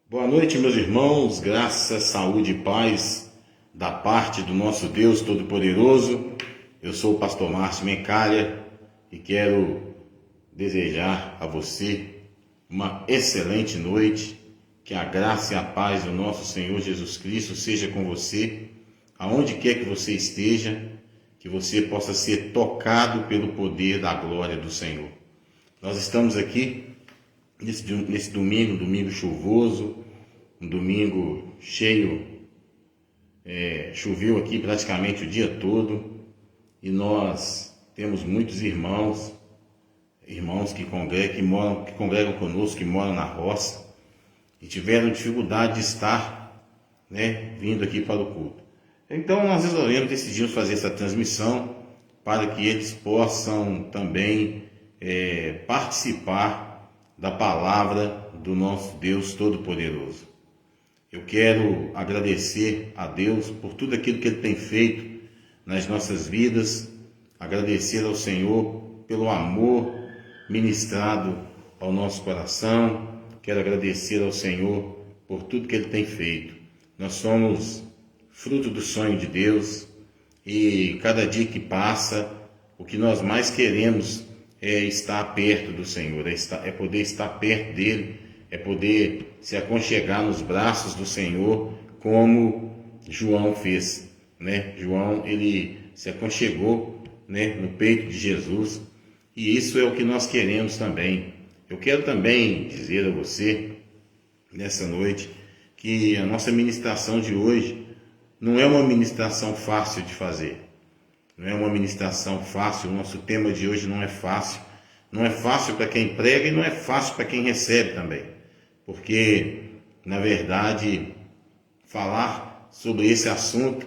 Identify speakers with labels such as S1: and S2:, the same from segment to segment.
S1: Boa noite, meus irmãos, graça, saúde e paz da parte do nosso Deus Todo-Poderoso. Eu sou o pastor Márcio Mencalha e quero desejar a você uma excelente noite, que a graça e a paz do nosso Senhor Jesus Cristo seja com você, aonde quer que você esteja, que você possa ser tocado pelo poder da glória do Senhor. Nós estamos aqui nesse domingo chuvoso, um domingo cheio, choveu aqui praticamente o dia todo e nós temos muitos irmãos que congregam conosco, que moram na roça e tiveram dificuldade de estar, vindo aqui para o culto. Então nós decidimos fazer essa transmissão para que eles possam também participar da palavra do nosso Deus Todo-Poderoso. Eu quero agradecer a Deus por tudo aquilo que Ele tem feito nas nossas vidas, agradecer ao Senhor pelo amor ministrado ao nosso coração, quero agradecer ao Senhor por tudo que Ele tem feito. Nós somos fruto do sonho de Deus e cada dia que passa, o que nós mais queremos é estar perto do Senhor, é poder estar perto dEle, é poder se aconchegar nos braços do Senhor, como João fez, João, ele se aconchegou, no peito de Jesus, e isso é o que nós queremos também. Eu quero também dizer a você, nessa noite, que a nossa ministração de hoje não é uma ministração fácil de fazer. Não é uma ministração fácil, o nosso tema de hoje não é fácil. Não é fácil para quem prega e não é fácil para quem recebe também. Porque, na verdade, falar sobre esse assunto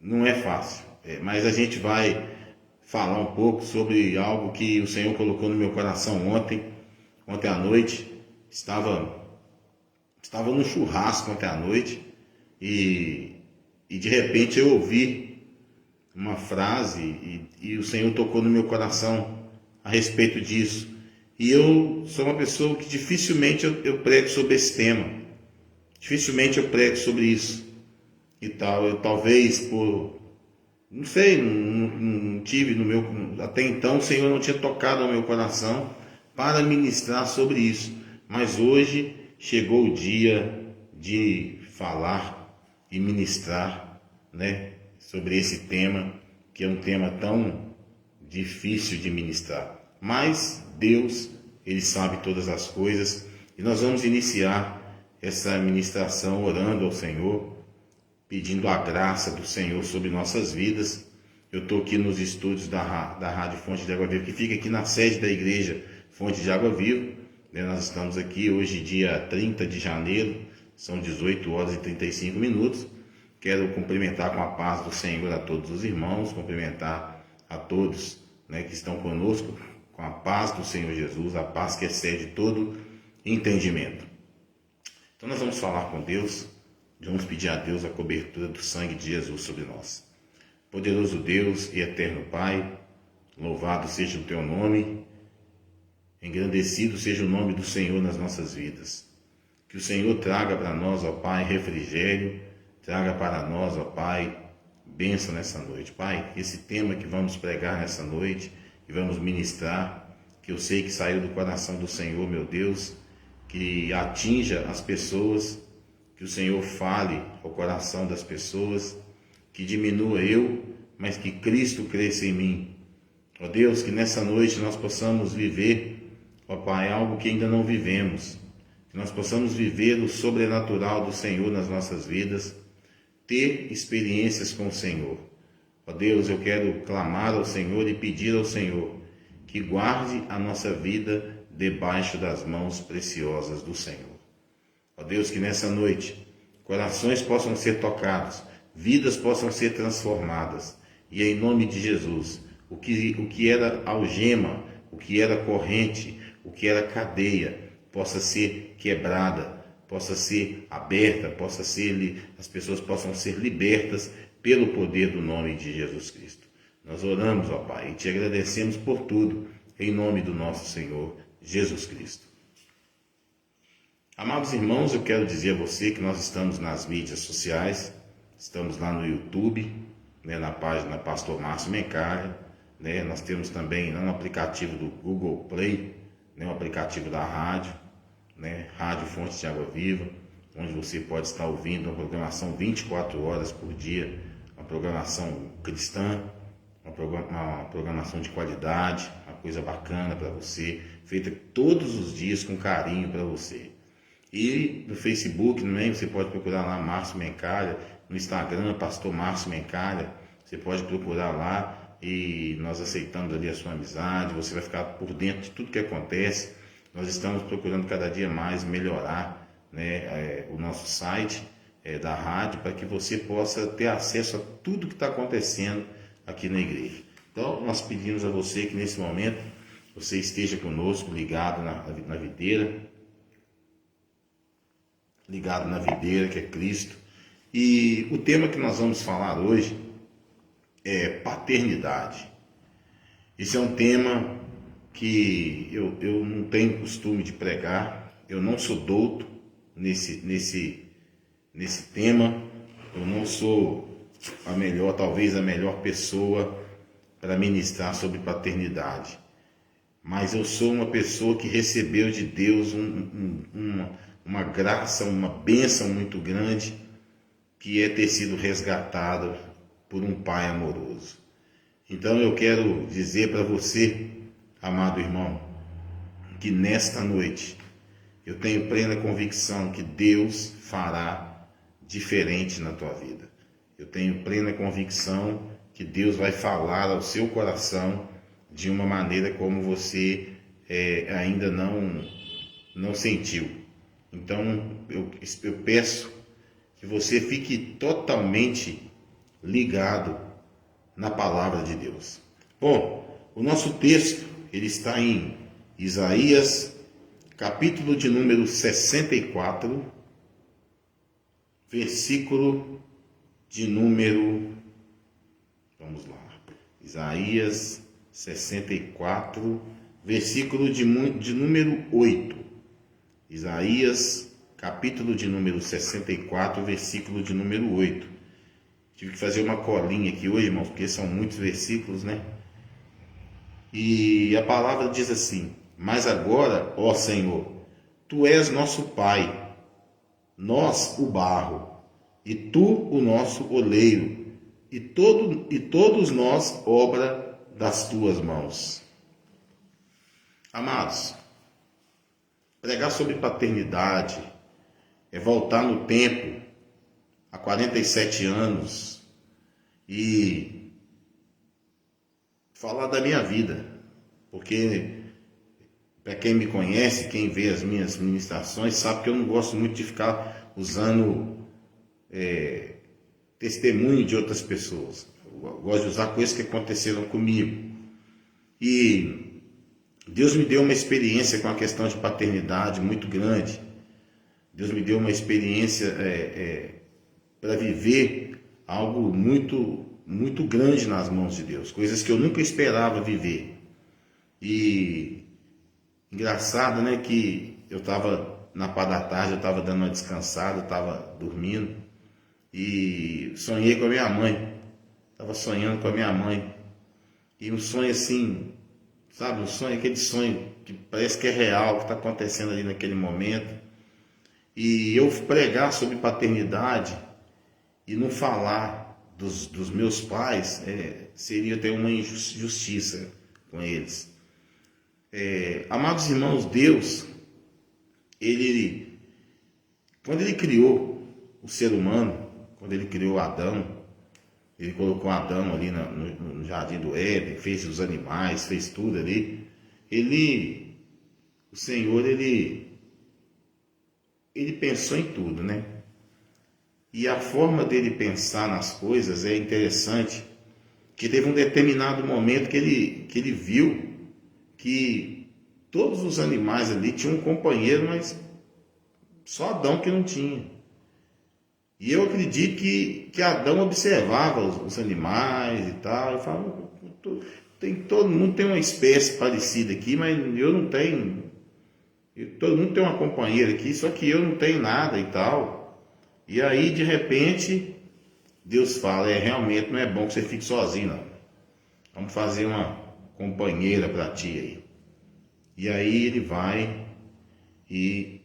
S1: não é fácil. Mas a gente vai falar um pouco sobre algo que o Senhor colocou no meu coração ontem à noite. Estava no churrasco ontem à noite e de repente eu ouvi uma frase e o Senhor tocou no meu coração a respeito disso. E eu sou uma pessoa que dificilmente eu prego sobre esse tema. Dificilmente eu prego sobre isso. E tal, eu talvez por... Não sei, não tive no meu... Até então o Senhor não tinha tocado no meu coração para ministrar sobre isso. Mas hoje chegou o dia de falar e ministrar, sobre esse tema, que é um tema tão difícil de ministrar. Mas Deus, Ele sabe todas as coisas, e nós vamos iniciar essa ministração orando ao Senhor, pedindo a graça do Senhor sobre nossas vidas. Eu estou aqui nos estúdios da Rádio Fonte de Água Viva, que fica aqui na sede da igreja Fonte de Água Viva. Nós estamos aqui hoje, dia 30 de janeiro, são 18 horas e 35 minutos. Quero cumprimentar com a paz do Senhor a todos os irmãos, cumprimentar a todos que estão conosco com a paz do Senhor Jesus, a paz que excede todo entendimento. Então nós vamos falar com Deus, vamos pedir a Deus a cobertura do sangue de Jesus sobre nós. Poderoso Deus e eterno Pai, louvado seja o Teu nome, engrandecido seja o nome do Senhor nas nossas vidas. Que o Senhor traga para nós, ó Pai, refrigério, traga para nós, ó Pai, bênção nessa noite. Pai, esse tema que vamos pregar nessa noite e vamos ministrar, que eu sei que saiu do coração do Senhor, meu Deus, que atinja as pessoas, que o Senhor fale ao coração das pessoas, que diminua eu, mas que Cristo cresça em mim. Ó Deus, que nessa noite nós possamos viver, ó Pai, algo que ainda não vivemos, que nós possamos viver o sobrenatural do Senhor nas nossas vidas, ter experiências com o Senhor. Ó Deus, eu quero clamar ao Senhor e pedir ao Senhor que guarde a nossa vida debaixo das mãos preciosas do Senhor. Ó Deus, que nessa noite corações possam ser tocados, vidas possam ser transformadas, e em nome de Jesus, o que era algema, o que era corrente, o que era cadeia, possa ser quebrada, possa ser aberta, as pessoas possam ser libertas pelo poder do nome de Jesus Cristo. Nós oramos, ó Pai, e te agradecemos por tudo, em nome do nosso Senhor Jesus Cristo. Amados irmãos, eu quero dizer a você que nós estamos nas mídias sociais, estamos lá no YouTube, né, na página Pastor Márcio Mencalha, né, nós temos também lá no aplicativo do Google Play, né, o aplicativo da rádio, né, Rádio Fonte de Água Viva, onde você pode estar ouvindo uma programação 24 horas por dia, uma programação cristã, uma programação de qualidade, uma coisa bacana para você, feita todos os dias com carinho para você. E no Facebook também você pode procurar lá Márcio Mencalha, no Instagram Pastor Márcio Mencalha, você pode procurar lá e nós aceitamos ali a sua amizade, você vai ficar por dentro de tudo que acontece. Nós estamos procurando cada dia mais melhorar, né, o nosso site da rádio, para que você possa ter acesso a tudo que está acontecendo aqui na igreja. Então nós pedimos a você que nesse momento você esteja conosco, ligado na videira, que é Cristo. E o tema que nós vamos falar hoje é paternidade. Esse é um tema que eu não tenho costume de pregar, eu não sou douto nesse tema, eu não sou talvez a melhor pessoa para ministrar sobre paternidade, mas eu sou uma pessoa que recebeu de Deus uma graça, uma bênção muito grande, que é ter sido resgatado por um pai amoroso. Então eu quero dizer para você, amado irmão, que nesta noite eu tenho plena convicção que Deus fará diferente na tua vida. Eu tenho plena convicção que Deus vai falar ao seu coração de uma maneira como você ainda não sentiu. Então eu peço que você fique totalmente ligado na palavra de Deus. Bom, o nosso texto ele está em Isaías, capítulo de número 64, versículo de número, vamos lá, Isaías 64, versículo de número 8. Isaías, capítulo de número 64, versículo de número 8. Tive que fazer uma colinha aqui hoje, irmãos, porque são muitos versículos, né? E a palavra diz assim: mas agora, ó Senhor, Tu és nosso Pai, nós o barro, e Tu o nosso oleiro, e todos nós obra das Tuas mãos. Amados, pregar sobre paternidade é voltar no tempo, há 47 anos, e falar da minha vida, porque para quem me conhece, quem vê as minhas ministrações, sabe que eu não gosto muito de ficar usando testemunho de outras pessoas. Eu gosto de usar coisas que aconteceram comigo. E Deus me deu uma experiência com a questão de paternidade muito grande. Deus me deu uma experiência para viver algo muito, muito grande nas mãos de Deus, coisas que eu nunca esperava viver. E engraçado, né, que eu estava na parte da tarde, eu estava dando uma descansada, eu estava dormindo e sonhei com a minha mãe. Estava sonhando com a minha mãe. E um sonho assim, sabe, aquele sonho que parece que é real, que está acontecendo ali naquele momento. E eu pregar sobre paternidade e não falar dos meus pais seria ter uma injustiça com eles. Amados irmãos, Deus, quando Ele criou o ser humano, quando Ele criou Adão, Ele colocou Adão ali no jardim do Éden, fez os animais, fez tudo ali. O Senhor, Ele pensou em tudo, né? E a forma dele pensar nas coisas é interessante, que teve um determinado momento que ele viu que todos os animais ali tinham um companheiro, mas só Adão que não tinha. E eu acredito que Adão observava os animais e tal, e falava, todo mundo tem uma espécie parecida aqui, mas eu não tenho Todo mundo tem uma companheira aqui, só que eu não tenho nada e tal. E aí, de repente, Deus fala, realmente não é bom que você fique sozinho, não. Vamos fazer uma companheira para ti aí. E aí ele vai e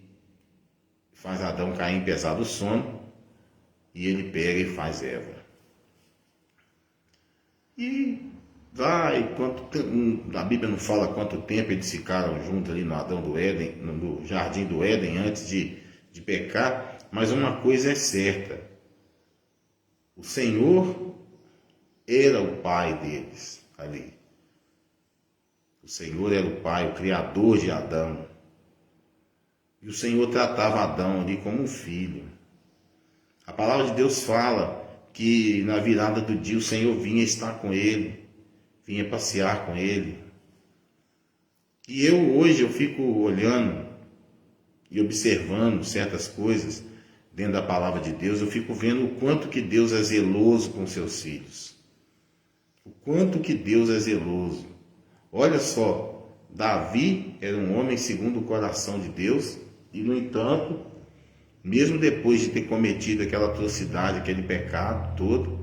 S1: faz Adão cair em pesado sono, e ele pega e faz Eva. E vai, a Bíblia não fala quanto tempo eles ficaram juntos ali no Adão do Éden, no jardim do Éden, antes de pecar, mas uma coisa é certa: o Senhor era o pai deles ali. O Senhor era o pai, o criador de Adão. E o Senhor tratava Adão ali como um filho. A palavra de Deus fala que na virada do dia o Senhor vinha estar com ele, vinha passear com ele. E hoje eu fico olhando e observando certas coisas dentro da palavra de Deus, eu fico vendo o quanto que Deus é zeloso com seus filhos. O quanto que Deus é zeloso. Olha só, Davi era um homem segundo o coração de Deus e, no entanto, mesmo depois de ter cometido aquela atrocidade, aquele pecado todo,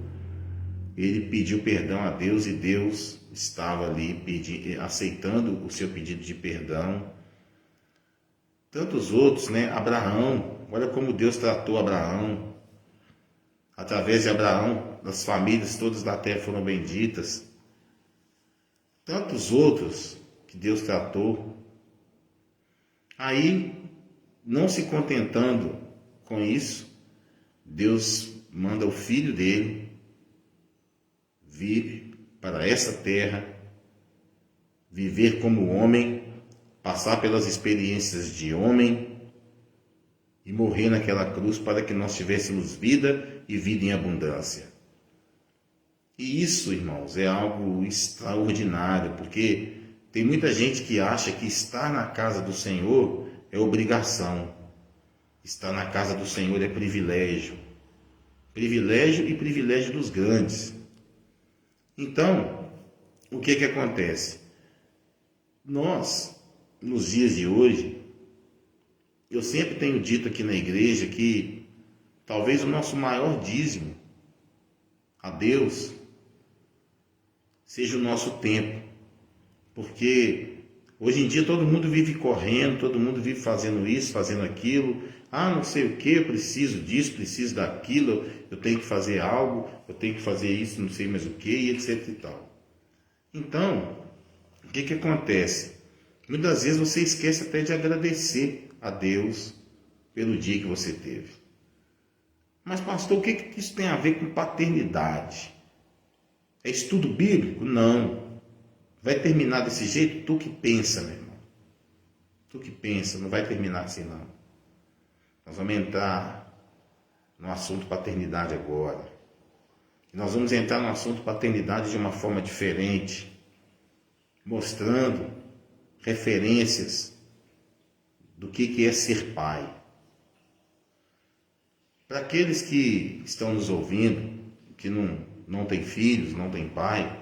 S1: ele pediu perdão a Deus e Deus estava ali aceitando o seu pedido de perdão. Tantos outros, né? Abraão, olha como Deus tratou Abraão. Através de Abraão, as famílias todas da terra foram benditas. Tantos outros que Deus tratou. Aí, não se contentando com isso, Deus manda o filho dele vir para essa terra, viver como homem, passar pelas experiências de homem e morrer naquela cruz para que nós tivéssemos vida e vida em abundância. E isso, irmãos, é algo extraordinário, porque tem muita gente que acha que estar na casa do Senhor é obrigação. Estar na casa do Senhor é privilégio. Privilégio e privilégio dos grandes. Então, o que acontece? Nós, nos dias de hoje, eu sempre tenho dito aqui na igreja que talvez o nosso maior dízimo a Deus seja o nosso tempo. Porque hoje em dia todo mundo vive correndo, todo mundo vive fazendo isso, fazendo aquilo. Não sei o que, eu preciso disso, preciso daquilo, eu tenho que fazer algo, eu tenho que fazer isso, não sei mais o que, e etc e tal. Então, o que acontece? Muitas vezes você esquece até de agradecer a Deus pelo dia que você teve. Mas, pastor, o que isso tem a ver com paternidade? É estudo bíblico? Não. Vai terminar desse jeito? Tu que pensa, meu irmão. Tu que pensa, não vai terminar assim não. Nós vamos entrar no assunto paternidade agora. E nós vamos entrar no assunto paternidade de uma forma diferente, mostrando referências do que é ser pai. Para aqueles que estão nos ouvindo, que não tem filhos, não tem pai,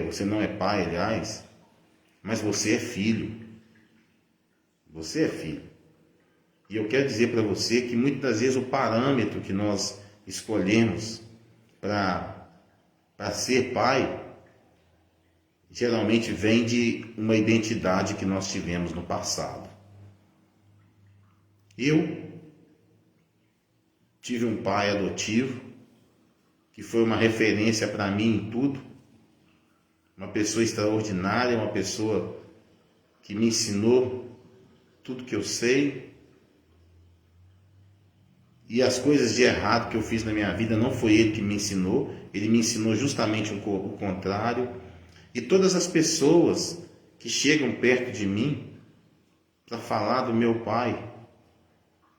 S1: você não é pai, aliás, mas você é filho. Você é filho. E eu quero dizer para você que muitas vezes o parâmetro que nós escolhemos para ser pai geralmente vem de uma identidade que nós tivemos no passado. Eu tive um pai adotivo que foi uma referência para mim em tudo, uma pessoa extraordinária, uma pessoa que me ensinou tudo que eu sei. E as coisas de errado que eu fiz na minha vida não foi ele que me ensinou, ele me ensinou justamente o contrário. E todas as pessoas que chegam perto de mim para falar do meu pai,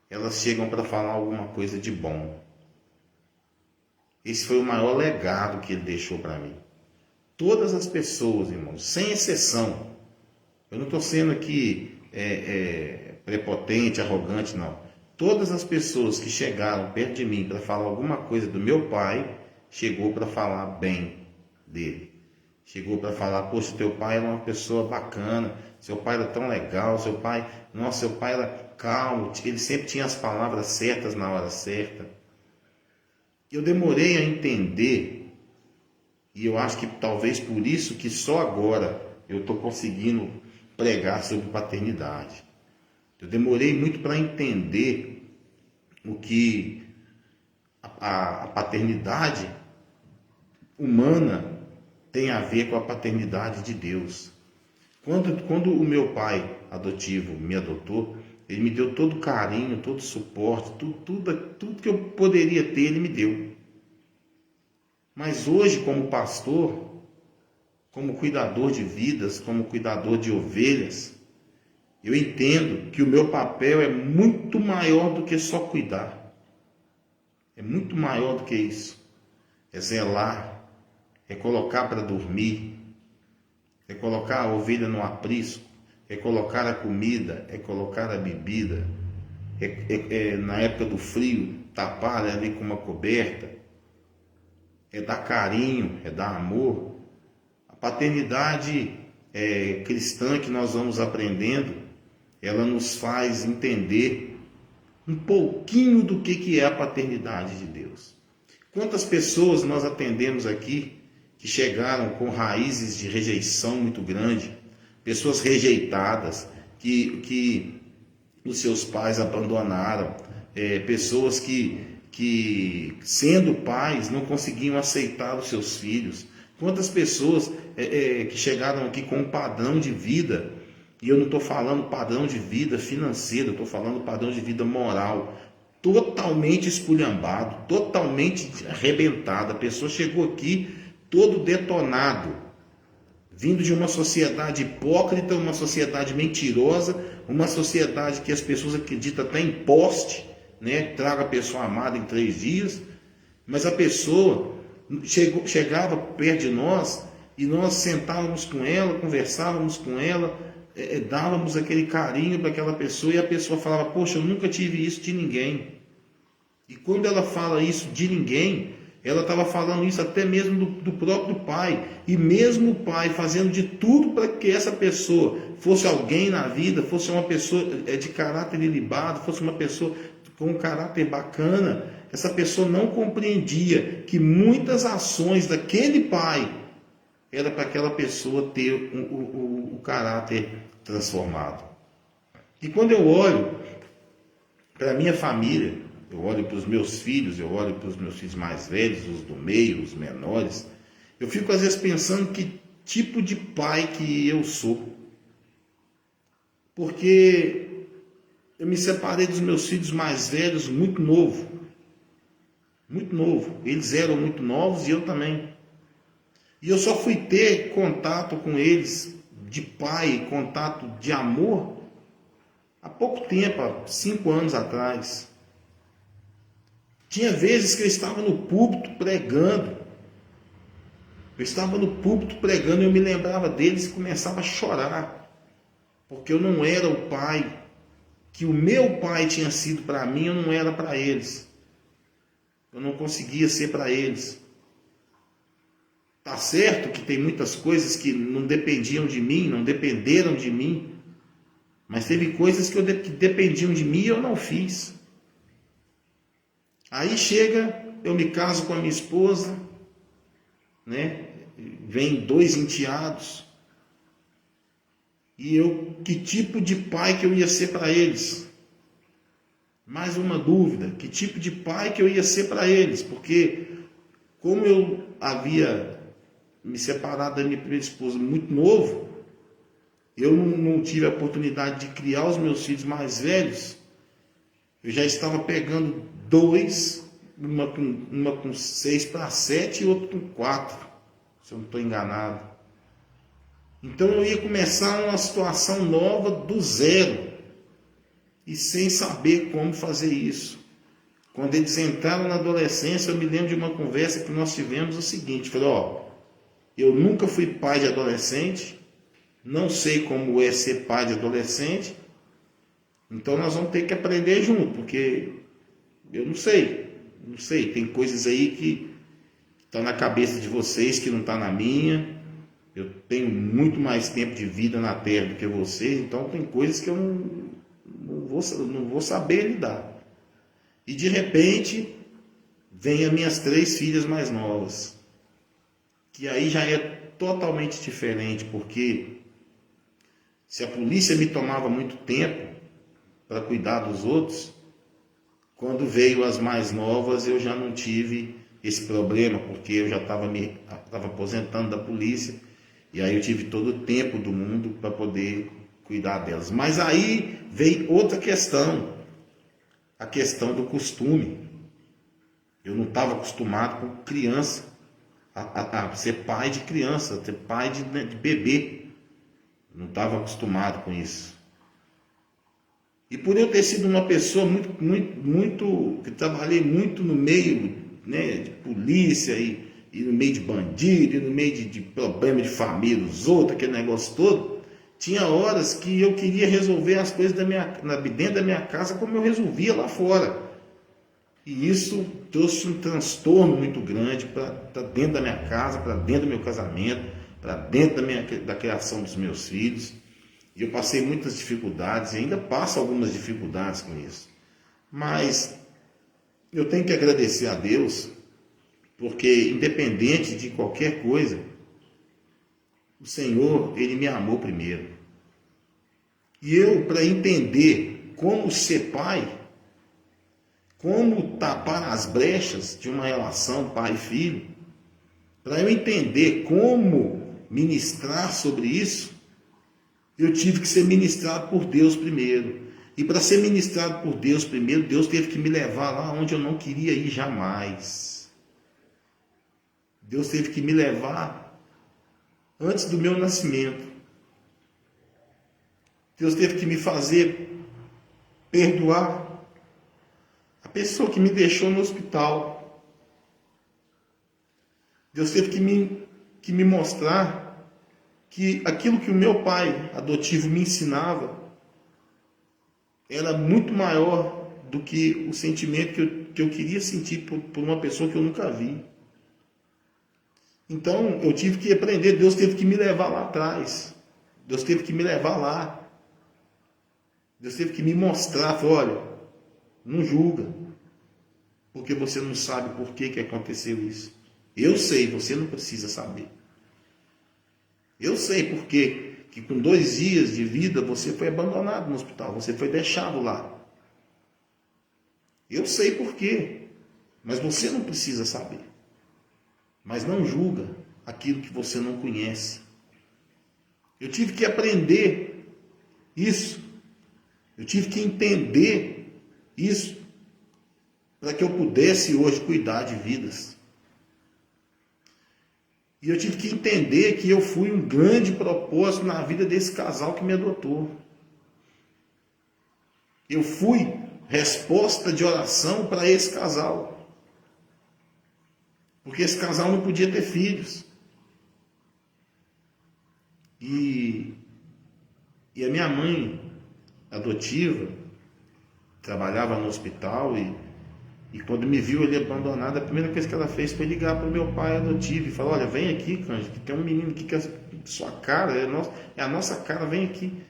S1: elas chegam para falar alguma coisa de bom. Esse foi o maior legado que ele deixou para mim. Todas as pessoas, irmãos, sem exceção. Eu não estou sendo aqui prepotente, arrogante, não. Todas as pessoas que chegaram perto de mim para falar alguma coisa do meu pai, chegou para falar bem dele. chegou para falar, poxa, teu pai era uma pessoa bacana, seu pai era tão legal, seu pai era calmo, ele sempre tinha as palavras certas na hora certa. Eu demorei a entender, e eu acho que talvez por isso que só agora eu estou conseguindo pregar sobre paternidade. Eu demorei muito para entender o que a paternidade humana tem a ver com a paternidade de Deus. Quando o meu pai adotivo me adotou, ele me deu todo carinho, todo suporte, tudo que eu poderia ter, ele me deu. Mas hoje, como pastor, como cuidador de vidas, como cuidador de ovelhas, eu entendo que o meu papel é muito maior do que só cuidar. É muito maior do que isso. É zelar, é colocar para dormir, é colocar a ovelha no aprisco, é colocar a comida, é colocar a bebida, na época do frio, tapar ali com uma coberta, é dar carinho, é dar amor. A paternidade cristã que nós vamos aprendendo, ela nos faz entender um pouquinho do que é a paternidade de Deus. Quantas pessoas nós atendemos aqui que chegaram com raízes de rejeição muito grande, pessoas rejeitadas, que os seus pais abandonaram, pessoas que sendo pais não conseguiam aceitar os seus filhos. Quantas pessoas que chegaram aqui com um padrão de vida, e eu não estou falando padrão de vida financeiro, eu estou falando padrão de vida moral, totalmente esculhambado, totalmente arrebentado. A pessoa chegou aqui todo detonado, vindo de uma sociedade hipócrita, uma sociedade mentirosa, uma sociedade que as pessoas acreditam até em poste, né? Traga a pessoa amada em 3 dias, mas a pessoa chegava perto de nós e nós sentávamos com ela, conversávamos com ela, dávamos aquele carinho para aquela pessoa e a pessoa falava, poxa, eu nunca tive isso de ninguém. E quando ela fala isso de ninguém, ela estava falando isso até mesmo do próprio pai. E mesmo o pai fazendo de tudo para que essa pessoa fosse alguém na vida, fosse uma pessoa de caráter ilibado, fosse uma pessoa com um caráter bacana, essa pessoa não compreendia que muitas ações daquele pai era para aquela pessoa ter o caráter transformado. E quando eu olho para a minha família, eu olho para os meus filhos, eu olho para os meus filhos mais velhos, os do meio, os menores, eu fico às vezes pensando que tipo de pai que eu sou. Porque eu me separei dos meus filhos mais velhos muito novo. Muito novo. Eles eram muito novos e eu também. E eu só fui ter contato com eles de pai, contato de amor, há pouco tempo, há 5 anos atrás. Tinha vezes que eu estava no púlpito pregando. Eu estava no púlpito pregando e eu me lembrava deles e começava a chorar. Porque eu não era o pai que o meu pai tinha sido para mim, eu não era para eles. Eu não conseguia ser para eles. Tá certo que tem muitas coisas que não dependiam de mim, não dependeram de mim. Mas teve coisas que dependiam de mim e eu não fiz. Aí chega, eu me caso com a minha esposa, né? Vem 2 enteados. E eu, que tipo de pai que eu ia ser para eles? Mais uma dúvida, que tipo de pai que eu ia ser para eles? Porque como eu havia me separado da minha primeira esposa muito novo, eu não tive a oportunidade de criar os meus filhos mais velhos. Eu já estava pegando 2, uma com 6 para 7 e outra com 4, se eu não estou enganado. Então eu ia começar uma situação nova do zero e sem saber como fazer isso. Quando eles entraram na adolescência, eu me lembro de uma conversa que nós tivemos o seguinte, falei, eu nunca fui pai de adolescente, não sei como é ser pai de adolescente, então nós vamos ter que aprender junto, porque eu não sei, tem coisas aí que estão na cabeça de vocês que não está na minha, eu tenho muito mais tempo de vida na Terra do que vocês, então tem coisas que eu não vou saber lidar. E de repente, vem as minhas 3 filhas mais novas, que aí já é totalmente diferente, porque se a polícia me tomava muito tempo para cuidar dos outros, quando veio as mais novas eu já não tive esse problema, porque eu já estava aposentando da polícia, e aí eu tive todo o tempo do mundo para poder cuidar delas. Mas aí veio outra questão, a questão do costume. Eu não estava acostumado com criança, a ser pai de criança, a ser pai de bebê. Não estava acostumado com isso. E por eu ter sido uma pessoa que trabalhei muito no meio, né, de polícia e no meio de bandido, e no meio de problema de família, os outros, aquele negócio todo, tinha horas que eu queria resolver as coisas dentro da minha casa como eu resolvia lá fora. E isso trouxe um transtorno muito grande para dentro da minha casa, para dentro do meu casamento, para dentro da criação dos meus filhos. E eu passei muitas dificuldades e ainda passo algumas dificuldades com isso. Mas eu tenho que agradecer a Deus, porque independente de qualquer coisa, o Senhor, Ele me amou primeiro. E eu, para entender como ser pai, como tapar as brechas de uma relação pai e filho, para eu entender como ministrar sobre isso, eu tive que ser ministrado por Deus primeiro. E para ser ministrado por Deus primeiro, Deus teve que me levar lá onde eu não queria ir jamais. Deus teve que me levar antes do meu nascimento. Deus teve que me fazer perdoar a pessoa que me deixou no hospital. Deus teve que me mostrar que aquilo que o meu pai adotivo me ensinava era muito maior do que o sentimento que eu queria sentir por uma pessoa que eu nunca vi. Então eu tive que aprender, Deus teve que me levar lá atrás. Deus teve que me levar lá. Deus teve que me mostrar, falou, olha, não julga, porque você não sabe por que aconteceu isso. Eu sei, você não precisa saber. Eu sei porque que com 2 dias de vida você foi abandonado no hospital, você foi deixado lá. Eu sei por quê, mas você não precisa saber. Mas não julga aquilo que você não conhece. Eu tive que aprender isso. Eu tive que entender isso para que eu pudesse hoje cuidar de vidas. E eu tive que entender que eu fui um grande propósito na vida desse casal que me adotou. Eu fui resposta de oração para esse casal. Porque esse casal não podia ter filhos. E a minha mãe adotiva trabalhava no hospital e quando me viu ele abandonado, a primeira coisa que ela fez foi ligar para o meu pai adotivo e falar, olha, vem aqui, Cândido, que tem um menino aqui que é sua cara, é a nossa cara, vem aqui.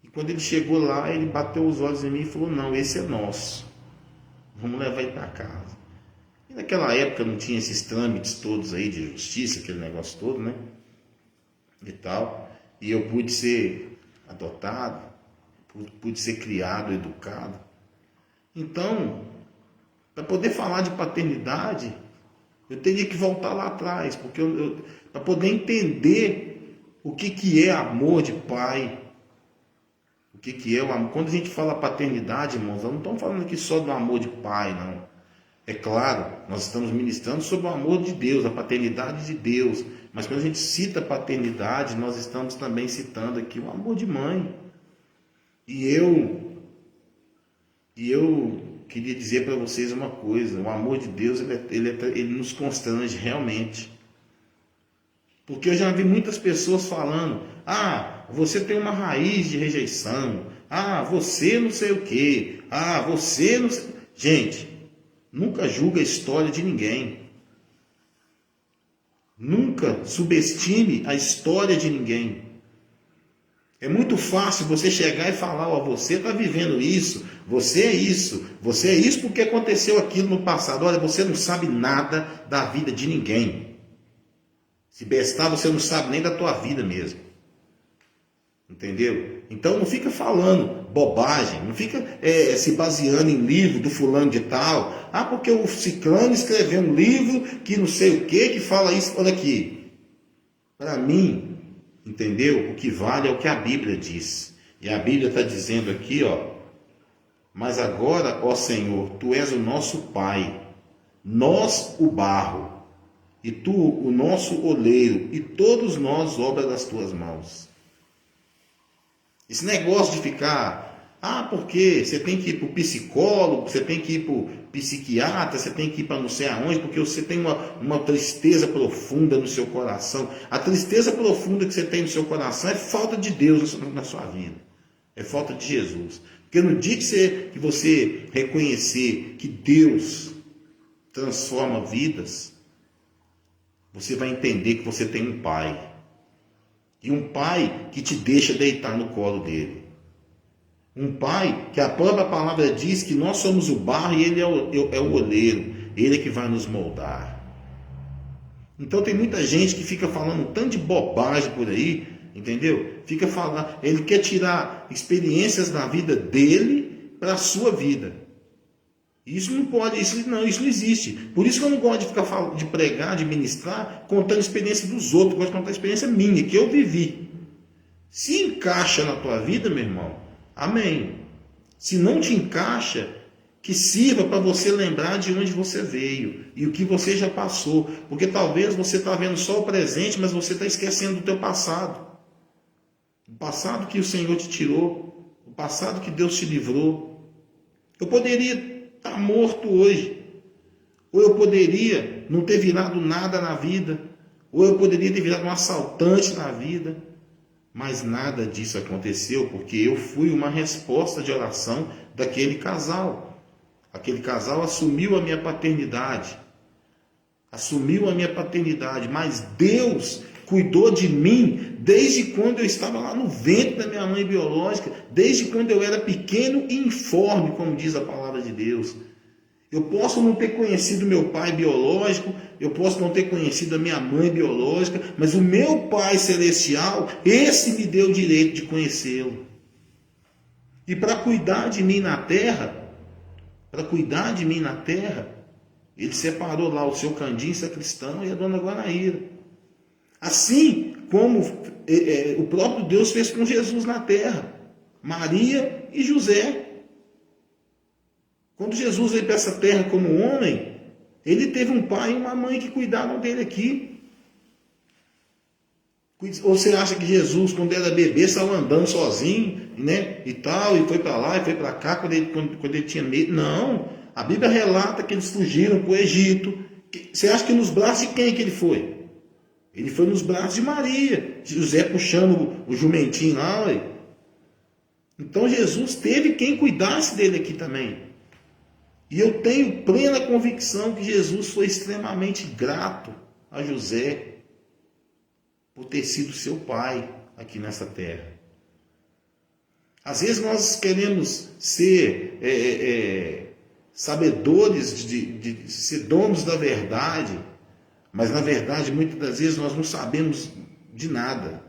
S1: E quando ele chegou lá, ele bateu os olhos em mim e falou, não, esse é nosso, vamos levar ele para casa. E naquela época não tinha esses trâmites todos aí de justiça, aquele negócio todo, né? E tal. E eu pude ser adotado, pude ser criado, educado. Então, para poder falar de paternidade, eu teria que voltar lá atrás, porque para poder entender o que é amor de pai, o que é o amor. Quando a gente fala paternidade, irmãos, nós não estamos falando aqui só do amor de pai, não. É claro, nós estamos ministrando sobre o amor de Deus, a paternidade de Deus, mas quando a gente cita paternidade, nós estamos também citando aqui o amor de mãe. E eu queria dizer para vocês uma coisa, o amor de Deus, ele nos constrange realmente. Porque eu já vi muitas pessoas falando, você tem uma raiz de rejeição, você não sei o quê, você não sei... Gente, nunca julga a história de ninguém. Nunca subestime a história de ninguém. É muito fácil você chegar e falar, ó, você está vivendo isso, você é isso porque aconteceu aquilo no passado. Olha, você não sabe nada da vida de ninguém. Se bestar, você não sabe nem da tua vida mesmo. Entendeu? Então não fica falando bobagem, não fica se baseando em livro do fulano de tal. Ah, porque o ciclano escreveu um livro que não sei o que fala isso. Olha aqui, para mim, entendeu? O que vale é o que a Bíblia diz. E a Bíblia está dizendo aqui, ó, mas agora, ó Senhor, Tu és o nosso Pai, nós o barro, e Tu o nosso oleiro, e todos nós obra das Tuas mãos. Esse negócio de ficar, porque você tem que ir para o psicólogo, você tem que ir para o psiquiatra, você tem que ir para não sei aonde, porque você tem uma tristeza profunda no seu coração. A tristeza profunda que você tem no seu coração é falta de Deus na sua vida. É falta de Jesus. Porque no dia que você reconhecer que Deus transforma vidas, você vai entender que você tem um Pai. E um Pai que te deixa deitar no colo dele. Um Pai que a própria palavra diz que nós somos o barro e Ele é o oleiro. Ele é que vai nos moldar. Então tem muita gente que fica falando um tanto de bobagem por aí, entendeu? Fica falando, ele quer tirar experiências da vida dele para a sua vida. Isso não pode, isso não existe. Por isso que eu não gosto de ficar de pregar, de ministrar, contando a experiência dos outros. Eu gosto de contar a experiência minha, que eu vivi. Se encaixa na tua vida, meu irmão, amém. Se não te encaixa, que sirva para você lembrar de onde você veio e o que você já passou. Porque talvez você está vendo só o presente, mas você está esquecendo do teu passado. O passado que o Senhor te tirou, o passado que Deus te livrou. Eu poderia estar morto hoje, ou eu poderia não ter virado nada na vida, ou eu poderia ter virado um assaltante na vida, mas nada disso aconteceu, porque eu fui uma resposta de oração daquele casal. Aquele casal assumiu a minha paternidade, mas Deus cuidou de mim desde quando eu estava lá no ventre da minha mãe biológica, desde quando eu era pequeno e informe, como diz a palavra de Deus. Eu posso não ter conhecido meu pai biológico, eu posso não ter conhecido a minha mãe biológica, mas o meu Pai Celestial, esse me deu o direito de conhecê-lo. E para cuidar de mim na terra, ele separou lá o seu Candinho Sacristão e a dona Guanaíra. Assim como o próprio Deus fez com Jesus na terra, Maria e José. Quando Jesus veio para essa terra como homem, ele teve um pai e uma mãe que cuidaram dele aqui. Ou você acha que Jesus, quando era bebê, estava andando sozinho, né? E tal, e foi para lá e foi para cá quando ele tinha medo? Não. A Bíblia relata que eles fugiram para o Egito. Você acha que nos braços de quem que ele foi? Ele foi nos braços de Maria. José puxando o jumentinho lá. Ué. Então Jesus teve quem cuidasse dele aqui também. E eu tenho plena convicção que Jesus foi extremamente grato a José por ter sido seu pai aqui nessa terra. Às vezes nós queremos ser sabedores, de ser donos da verdade, mas na verdade muitas das vezes nós não sabemos de nada.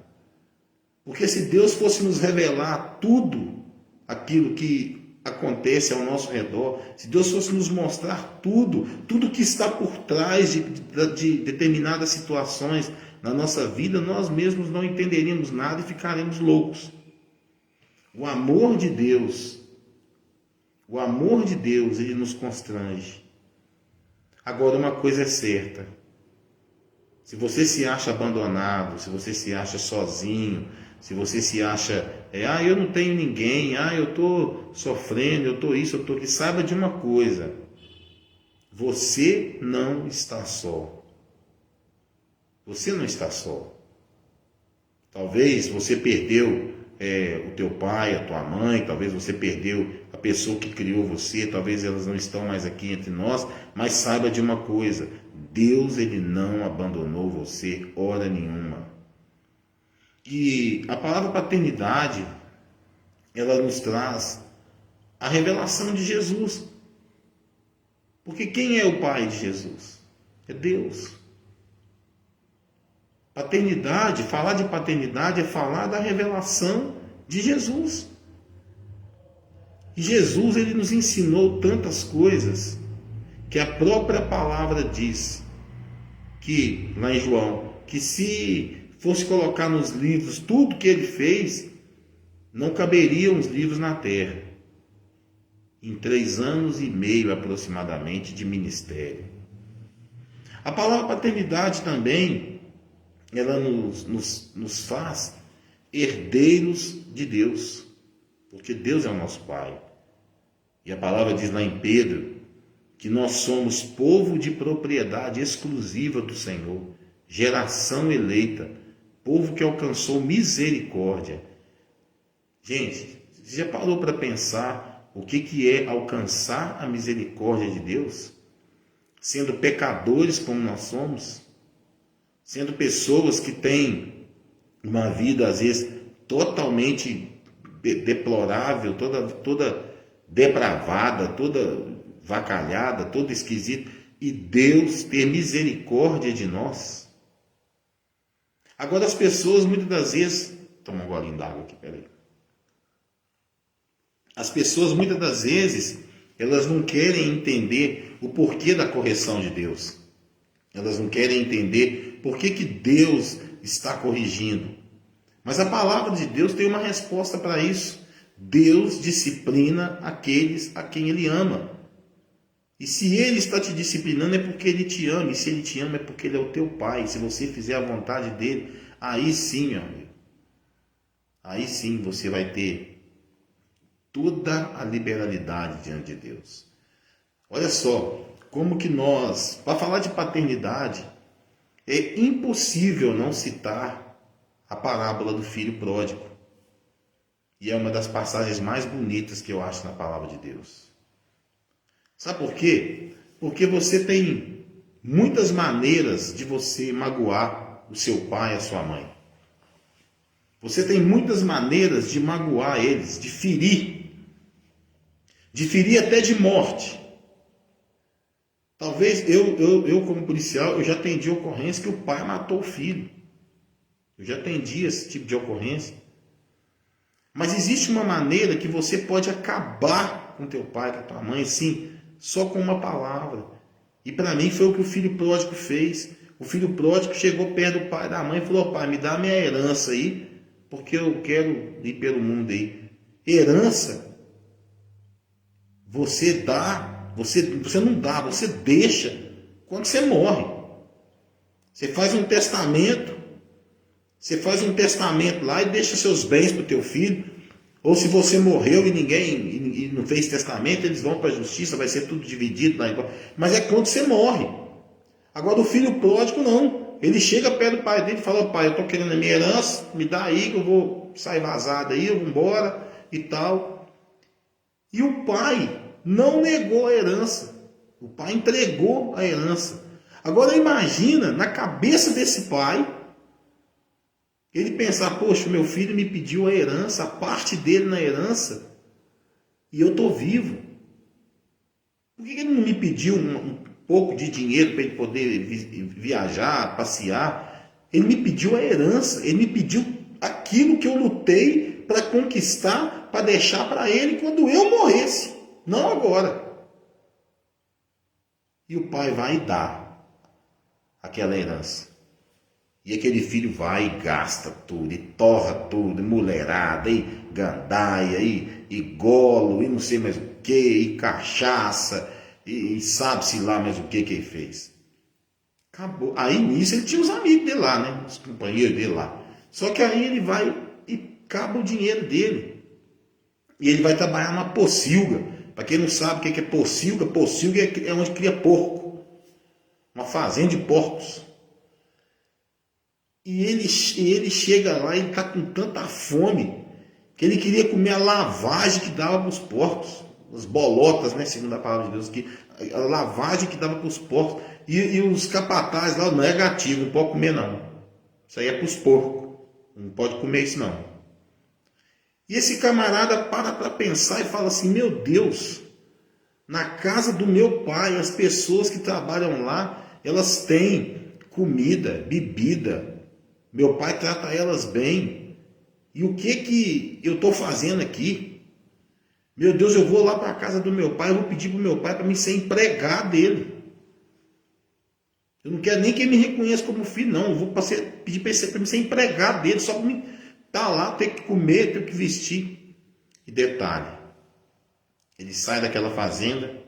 S1: Porque se Deus fosse nos revelar tudo aquilo que acontece ao nosso redor, se Deus fosse nos mostrar tudo que está por trás de determinadas situações na nossa vida, nós mesmos não entenderíamos nada e ficaremos loucos. O amor de Deus, ele nos constrange. Agora, uma coisa é certa: se você se acha abandonado, se você se acha sozinho, se você se acha, eu não tenho ninguém, eu estou sofrendo, eu estou isso, eu estou aqui, saiba de uma coisa: você não está só. Você não está só. Talvez você perdeu o teu pai, a tua mãe, talvez você perdeu a pessoa que criou você, talvez elas não estão mais aqui entre nós, mas saiba de uma coisa: Deus, ele não abandonou você hora nenhuma. E a palavra paternidade, ela nos traz a revelação de Jesus. Porque quem é o pai de Jesus? É Deus. Paternidade, falar de paternidade é falar da revelação de Jesus. E Jesus, ele nos ensinou tantas coisas que a própria palavra diz que, lá em João, que se fosse colocar nos livros tudo que ele fez, não caberiam os livros na terra. Em 3 anos e meio aproximadamente de ministério. A palavra paternidade também, ela nos faz herdeiros de Deus, porque Deus é o nosso Pai. E a palavra diz lá em Pedro que nós somos povo de propriedade exclusiva do Senhor, geração eleita, povo que alcançou misericórdia. Gente, você já parou para pensar o que é alcançar a misericórdia de Deus? Sendo pecadores como nós somos, sendo pessoas que têm uma vida às vezes totalmente deplorável, toda depravada, toda vacalhada, toda esquisita, e Deus ter misericórdia de nós. Agora as pessoas muitas das vezes, toma um golinho d'água aqui, peraí. As pessoas muitas das vezes, elas não querem entender o porquê da correção de Deus. Elas não querem entender por que Deus está corrigindo. Mas a palavra de Deus tem uma resposta para isso. Deus disciplina aqueles a quem Ele ama. E se Ele está te disciplinando é porque Ele te ama. E se Ele te ama é porque Ele é o teu Pai. Se você fizer a vontade dEle, aí sim, meu amigo. Aí sim você vai ter toda a liberalidade diante de Deus. Olha só, como que nós, para falar de paternidade, é impossível não citar a parábola do filho pródigo. E é uma das passagens mais bonitas que eu acho na palavra de Deus. Sabe por quê? Porque você tem muitas maneiras de você magoar o seu pai e a sua mãe. Você tem muitas maneiras de magoar eles, de ferir até de morte. Talvez eu como policial, eu já atendi ocorrência que o pai matou o filho. Eu já atendi esse tipo de ocorrência. Mas existe uma maneira que você pode acabar com teu pai, com a tua mãe, sim, só com uma palavra. E para mim foi o que o filho pródigo fez. O filho pródigo chegou perto do pai e da mãe e falou: pai, me dá a minha herança aí, porque eu quero ir pelo mundo aí. Herança, você dá, você não dá, você deixa quando você morre. Você faz um testamento. Você faz um testamento lá e deixa seus bens para o teu filho. Ou se você morreu e ninguém não fez testamento, eles vão para a justiça, vai ser tudo dividido lá. Mas é quando você morre. Agora o filho pródigo não. Ele chega perto do pai dele e fala: pai, eu estou querendo a minha herança, me dá aí que eu vou sair vazado aí, eu vou embora e tal. E o pai não negou a herança. O pai entregou a herança. Agora imagina na cabeça desse pai, ele pensar: poxa, meu filho me pediu a herança, a parte dele na herança, e eu estou vivo. Por que ele não me pediu um pouco de dinheiro para ele poder viajar, passear? Ele me pediu a herança, ele me pediu aquilo que eu lutei para conquistar, para deixar para ele quando eu morresse, não agora. E o pai vai e dá aquela herança. E aquele filho vai e gasta tudo, e torra tudo, e mulherada, e gandaia, e golo, e não sei mais o que, e cachaça, e sabe-se lá mais o que ele fez. Acabou. Aí nisso ele tinha os amigos dele lá, né? Os companheiros dele lá. Só que aí ele vai e acaba o dinheiro dele. E ele vai trabalhar numa pocilga. Para quem não sabe o que é pocilga, pocilga é onde cria porco. Uma fazenda de porcos. E ele chega lá e está com tanta fome que ele queria comer a lavagem que dava para os porcos. As bolotas, né, segundo a palavra de Deus, a lavagem que dava para os porcos. E os capatazes lá, não é gatilho, não pode comer não. Isso aí é para os porcos. Não pode comer isso não. E esse camarada para pensar e fala assim, meu Deus, na casa do meu pai, as pessoas que trabalham lá, elas têm comida, bebida. Meu pai trata elas bem. E o que eu estou fazendo aqui? Meu Deus, eu vou lá para a casa do meu pai, eu vou pedir para o meu pai para me ser empregado dele. Eu não quero nem que ele me reconheça como filho, não. Eu vou pedir para me ser empregado dele, só para me estar lá, ter que comer, ter que vestir. E detalhe, ele sai daquela fazenda,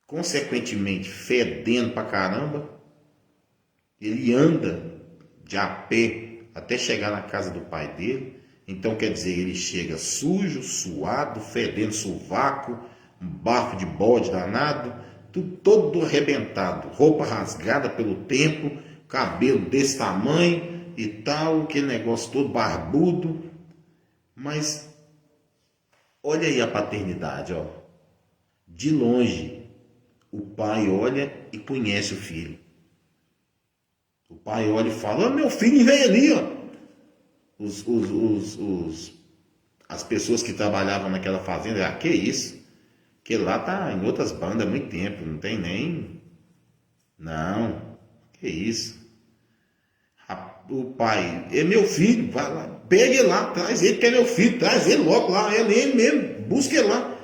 S1: consequentemente fedendo pra caramba, ele anda de a pé até chegar na casa do pai dele. Então quer dizer, ele chega sujo, suado, fedendo sovaco, um bafo de bode danado, tudo todo arrebentado, roupa rasgada pelo tempo, cabelo desse tamanho e tal, aquele negócio todo barbudo. Mas olha aí a paternidade, ó. De longe, o pai olha e conhece o filho. O pai olha e fala, meu filho vem ali, ó. As pessoas que trabalhavam naquela fazenda, que isso? Que lá tá em outras bandas há muito tempo, não tem nem... Não, que isso? O pai, é meu filho, vai lá, pega ele lá, traz ele que é meu filho, traz ele logo lá, ele mesmo, busca ele lá.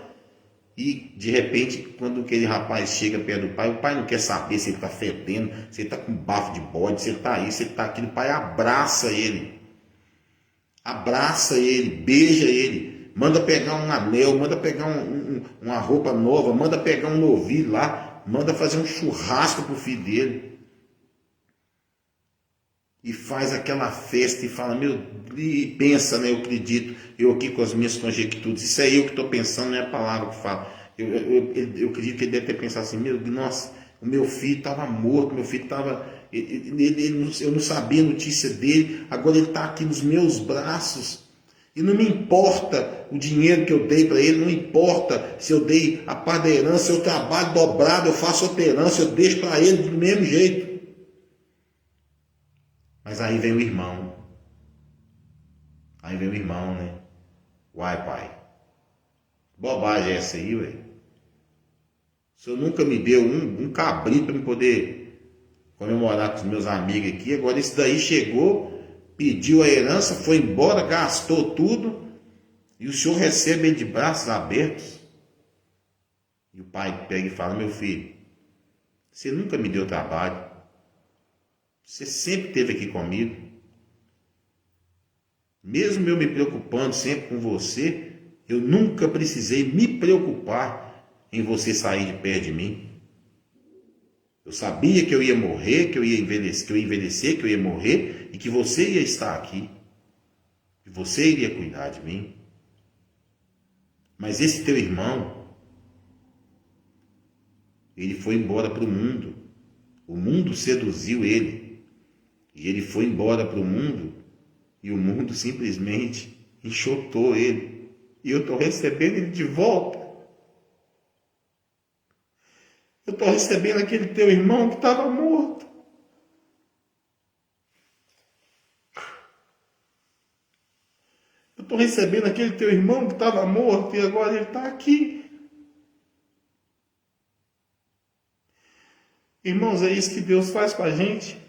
S1: E de repente, quando aquele rapaz chega perto do pai, o pai não quer saber se ele está fedendo, se ele está com bafo de bode, se ele está aí, se ele está aqui. O pai abraça ele, beija ele, manda pegar um anel, manda pegar uma roupa nova, manda pegar um novilho lá, manda fazer um churrasco pro filho dele. E faz aquela festa e fala, e pensa, né? Eu acredito, eu aqui com as minhas conjecturas, isso é eu que estou pensando, não é a palavra que fala. Eu acredito que ele deve ter pensado assim, nossa, o meu filho estava morto, meu filho estava. Eu não sabia a notícia dele, agora ele está aqui nos meus braços. E não me importa o dinheiro que eu dei para ele, não importa se eu dei a parte da herança, eu trabalho dobrado, eu faço outra herança, eu deixo para ele do mesmo jeito. Mas aí vem o irmão. Aí vem o irmão, né? Uai, pai. Bobagem é essa aí, ué. O senhor nunca me deu um cabrito para me poder comemorar com os meus amigos aqui. Agora esse daí chegou, pediu a herança, foi embora, gastou tudo. E o senhor recebe ele de braços abertos. E o pai pega e fala, meu filho, você nunca me deu trabalho. Você sempre esteve aqui comigo. Mesmo eu me preocupando sempre com você, eu nunca precisei me preocupar em você sair de perto de mim. Eu sabia que eu ia morrer, que eu ia envelhecer, que eu ia morrer e que você ia estar aqui. Que você iria cuidar de mim. Mas esse teu irmão, ele foi embora para o mundo. O mundo seduziu ele. E ele foi embora para o mundo e o mundo simplesmente enxotou ele. E eu estou recebendo ele de volta. Eu estou recebendo aquele teu irmão que estava morto. Eu estou recebendo aquele teu irmão que estava morto e agora ele está aqui. Irmãos, é isso que Deus faz com a gente.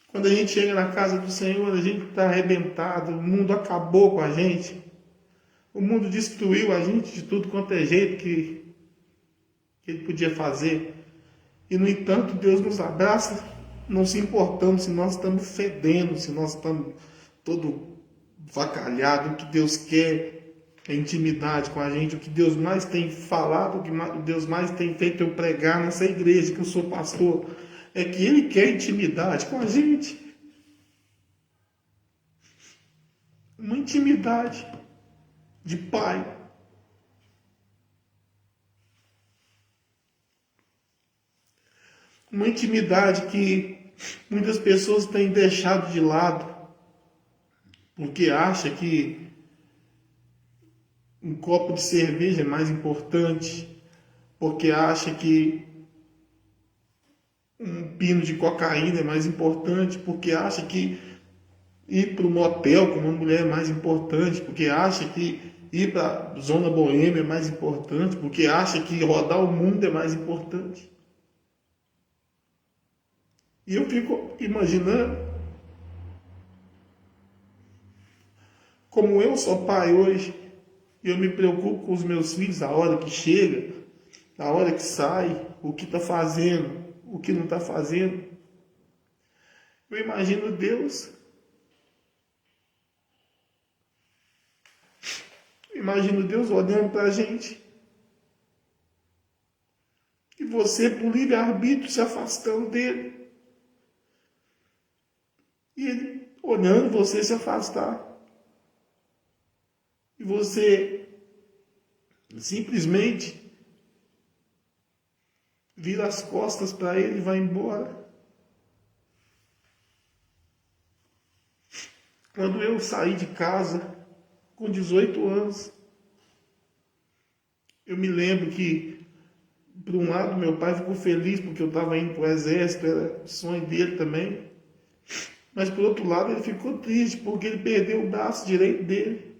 S1: Quando a gente chega na casa do Senhor, a gente está arrebentado, o mundo acabou com a gente. O mundo destruiu a gente de tudo quanto é jeito que ele podia fazer. E, no entanto, Deus nos abraça, não se importando se nós estamos fedendo, se nós estamos todo vacalhado. O que Deus quer é intimidade com a gente. O que Deus mais tem falado, o que Deus mais tem feito eu pregar nessa igreja que eu sou pastor, é que Ele quer intimidade com a gente. Uma intimidade de pai. Uma intimidade que muitas pessoas têm deixado de lado, porque acham que um copo de cerveja é mais importante,
S2: porque acha que um pino de cocaína é mais importante, porque acha que ir para o motel com uma mulher é mais importante, porque acha que ir para a zona boêmia é mais importante, porque acha que rodar o mundo é mais importante. E eu fico imaginando como eu sou pai hoje, eu me preocupo com os meus filhos, a hora que chega, a hora que sai, o que está fazendo, o que não está fazendo. Eu imagino Deus. Eu imagino Deus olhando para a gente. E você, por livre-arbítrio, se afastando dele. E ele olhando você se afastar. E você simplesmente vira as costas para ele e vai embora. Quando eu saí de casa com 18 anos, eu me lembro que, por um lado, meu pai ficou feliz porque eu estava indo para o exército, era sonho dele também. Mas, por outro lado, ele ficou triste porque ele perdeu o braço direito dele.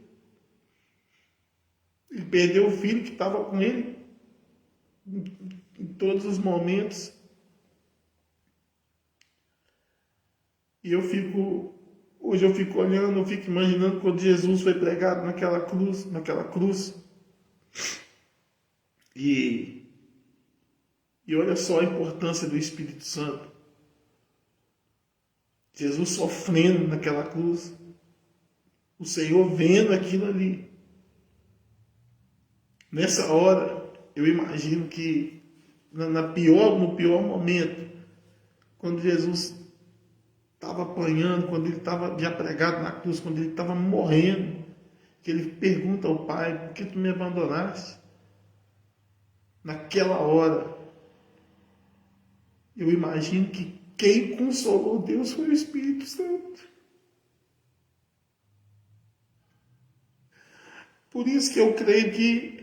S2: Ele perdeu o filho que estava com ele em todos os momentos. E hoje eu fico olhando, eu fico imaginando quando Jesus foi pregado naquela cruz. E olha só a importância do Espírito Santo. Jesus sofrendo naquela cruz. O Senhor vendo aquilo ali. Nessa hora, eu imagino que no pior momento, quando Jesus estava apanhando, quando ele estava já pregado na cruz, quando ele estava morrendo, que ele pergunta ao Pai, por que tu me abandonaste? Naquela hora, eu imagino que quem consolou Deus foi o Espírito Santo. Por isso que eu creio que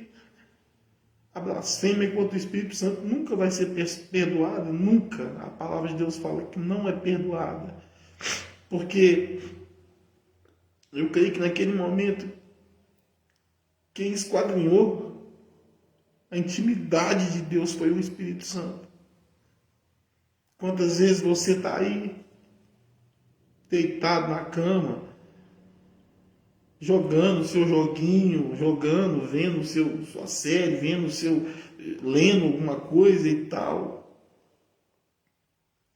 S2: a blasfêmia contra o Espírito Santo nunca vai ser perdoada, nunca. A palavra de Deus fala que não é perdoada. Porque eu creio que naquele momento, quem esquadrinhou a intimidade de Deus foi o Espírito Santo. Quantas vezes você está aí, deitado na cama, jogando o seu joguinho, vendo sua série, lendo alguma coisa e tal.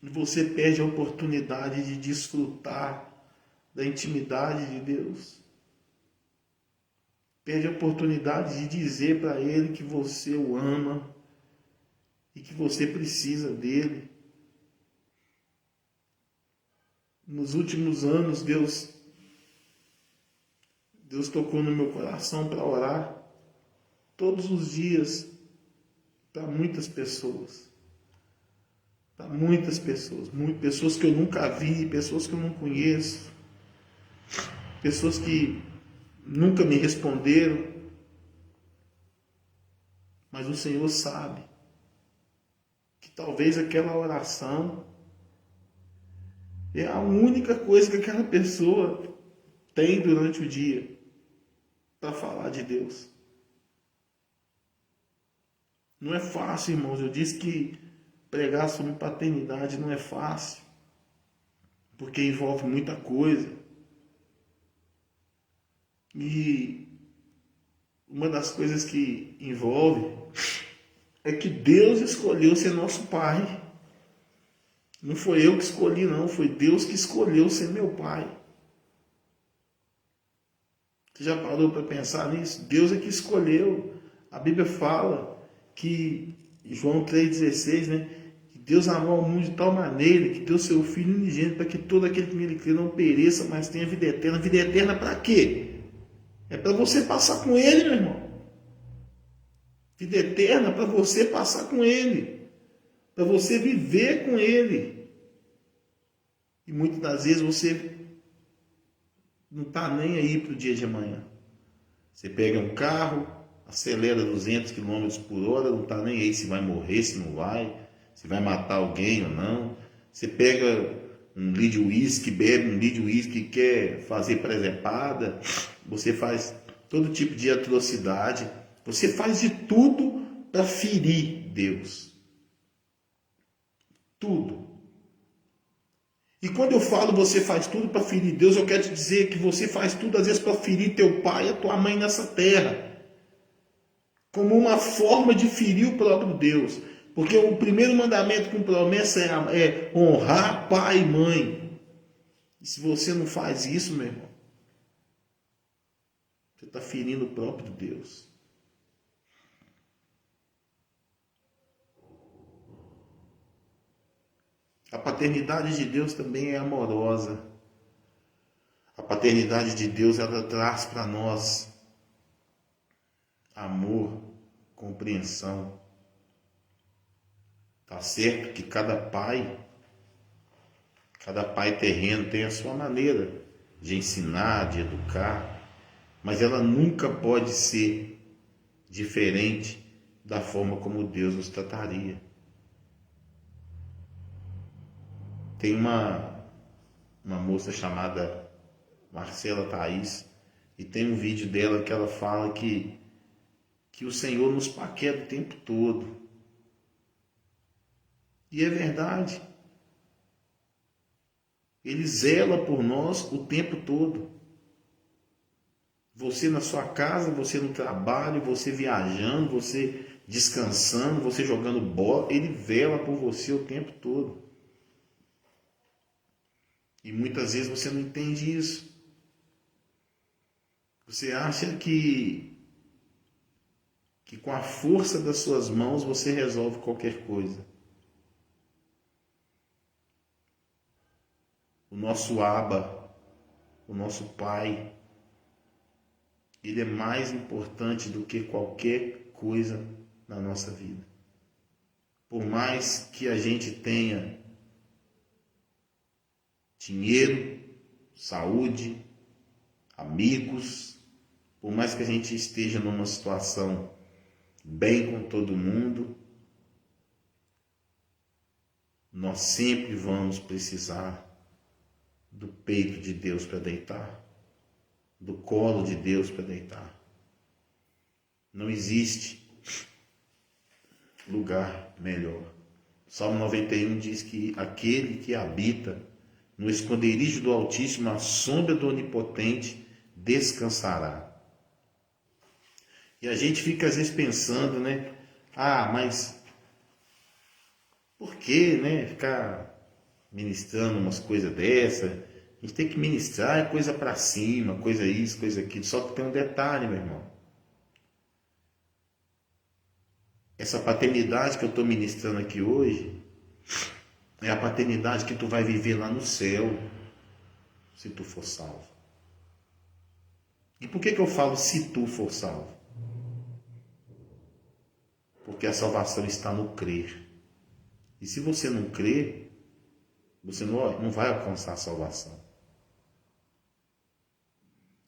S2: E você perde a oportunidade de desfrutar da intimidade de Deus. Perde a oportunidade de dizer para Ele que você o ama e que você precisa dele. Nos últimos anos, Deus tocou no meu coração para orar todos os dias para muitas pessoas. Para muitas pessoas. Pessoas que eu nunca vi, pessoas que eu não conheço. Pessoas que nunca me responderam. Mas o Senhor sabe que talvez aquela oração é a única coisa que aquela pessoa tem durante o dia para falar de Deus. Não é fácil, irmãos. Eu disse que pregar sobre paternidade não é fácil, porque envolve muita coisa. E uma das coisas que envolve é que Deus escolheu ser nosso pai. Não foi eu que escolhi, não. Foi Deus que escolheu ser meu pai. Você já parou para pensar nisso? Deus é que escolheu. A Bíblia fala que, João 3,16, né? Que Deus amou o mundo de tal maneira que deu seu Filho unigênito para que todo aquele que nele crê não pereça, mas tenha vida eterna. Vida eterna para quê? É para você passar com Ele, meu irmão. Vida eterna para você passar com Ele. Para você viver com Ele. E muitas das vezes você não está nem aí para o dia de amanhã. Você pega um carro, a
S1: acelera 200 km por hora, não está nem aí se vai morrer, se não vai, se vai matar alguém ou não. Você pega um litro de uísque, bebe um litro de uísque e quer fazer presepada, você faz todo tipo de atrocidade, você faz de tudo para ferir Deus. Tudo. E quando eu falo você faz tudo para ferir Deus, eu quero te dizer que você faz tudo às vezes para ferir teu pai e a tua mãe nessa terra. Como uma forma de ferir o próprio Deus. Porque o primeiro mandamento com promessa é honrar pai e mãe. E se você não faz isso, meu irmão, você está ferindo o próprio Deus. A paternidade de Deus também é amorosa. A paternidade de Deus, ela traz para nós amor, compreensão. Tá certo que cada pai terreno tem a sua maneira de ensinar, de educar, mas ela nunca pode ser diferente da forma como Deus nos trataria. Tem uma moça chamada Marcela Thaís, e tem um vídeo dela que ela fala que o Senhor nos paquera o tempo todo. E é verdade. Ele zela por nós o tempo todo. Você na sua casa, você no trabalho, você viajando, você descansando, você jogando bola, ele vela por você o tempo todo. E muitas vezes você não entende isso. Você acha que com a força das suas mãos você resolve qualquer coisa. O nosso Abba, o nosso Pai, ele é mais importante do que qualquer coisa na nossa vida. Por mais que a gente tenha dinheiro, saúde, amigos, por mais que a gente esteja numa situação bem com todo mundo, nós sempre vamos precisar do peito de Deus para deitar, do colo de Deus para deitar. Não existe lugar melhor. Salmo 91 diz que aquele que habita no esconderijo do Altíssimo, à sombra do Onipotente, descansará. E a gente fica às vezes pensando, né? Mas por que, né? Ficar ministrando umas coisas dessa? A gente tem que ministrar é coisa para cima, coisa isso, coisa aquilo. Só que tem um detalhe, meu irmão. Essa paternidade que eu estou ministrando aqui hoje é a paternidade que tu vai viver lá no céu, se tu for salvo. E por que eu falo se tu for salvo? Porque a salvação está no crer. E se você não crer, você não vai alcançar a salvação.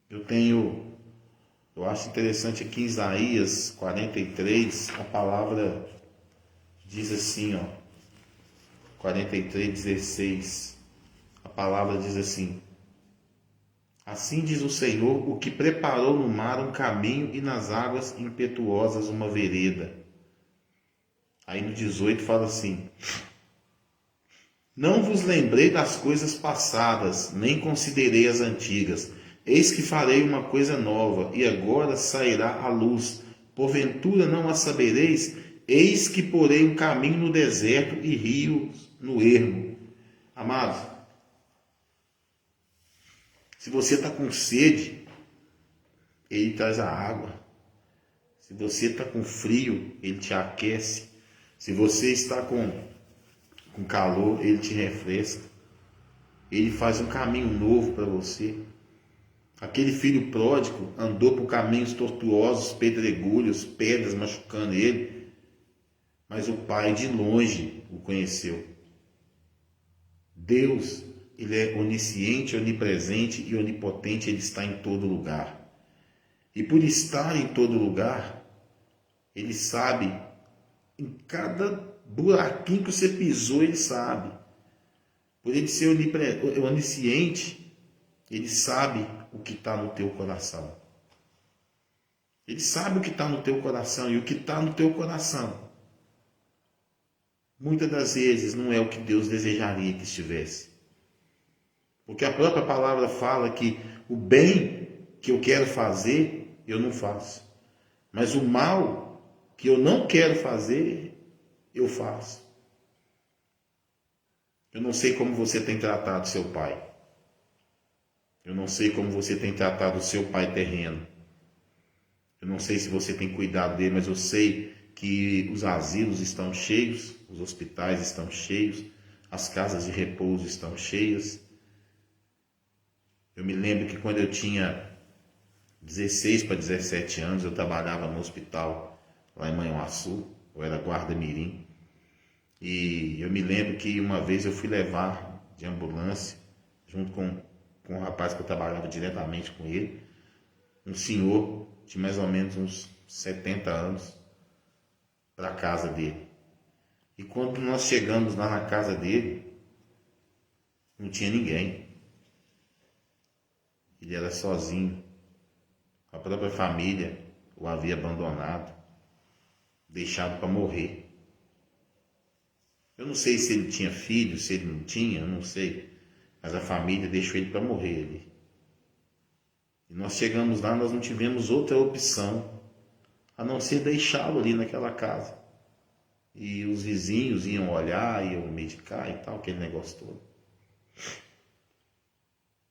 S1: Eu acho interessante aqui em Isaías 43, a palavra diz assim, 43:16, a palavra diz assim: assim diz o Senhor, o que preparou no mar um caminho e nas águas impetuosas uma vereda. Aí no 18 fala assim: não vos lembrei das coisas passadas, nem considerei as antigas. Eis que farei uma coisa nova, e agora sairá a luz. Porventura não a sabereis? Eis que porei um caminho no deserto e rios no ermo. Amados, se você está com sede, ele traz a água. Se você está com frio, ele te aquece. Se você está com calor, ele te refresca. Ele faz um caminho novo para você. Aquele filho pródigo andou por caminhos tortuosos, pedregulhos, pedras machucando ele, mas o pai de longe o conheceu. Deus, ele é onisciente, onipresente e onipotente, ele está em todo lugar. E por estar em todo lugar,
S2: Ele sabe, em cada buraquinho que você pisou, ele sabe. Por ele ser onisciente, ele sabe o que está no teu coração. Ele sabe o que está no teu coração, e o que está no teu coração, muitas das vezes, não é o que Deus desejaria que estivesse. Porque a própria palavra fala que o bem que eu quero fazer, eu não faço. Mas o mal que eu não quero fazer, eu faço. Eu não sei como você tem tratado seu pai. Eu não sei como você tem tratado o seu pai terreno. Eu não sei se você tem cuidado dele, mas eu sei que os asilos estão cheios, os hospitais estão cheios, as casas de repouso estão cheias. Eu me lembro que quando eu tinha 16 para 17 anos, eu trabalhava no hospital lá em Manhuaçu, eu era guarda-mirim. E eu me lembro que uma vez eu fui levar de ambulância, junto com um rapaz que eu trabalhava diretamente com ele, um senhor de mais ou menos uns 70 anos, para a casa dele. E quando nós chegamos lá na casa dele, não tinha ninguém. Ele era sozinho. A própria família o havia abandonado, deixado para morrer. Eu não sei se ele tinha filho, se ele não tinha, eu não sei. Mas a família deixou ele para morrer ali. E nós chegamos lá, nós não tivemos outra opção a não ser deixá-lo ali naquela casa. E os vizinhos iam olhar, iam medicar e tal, aquele negócio todo.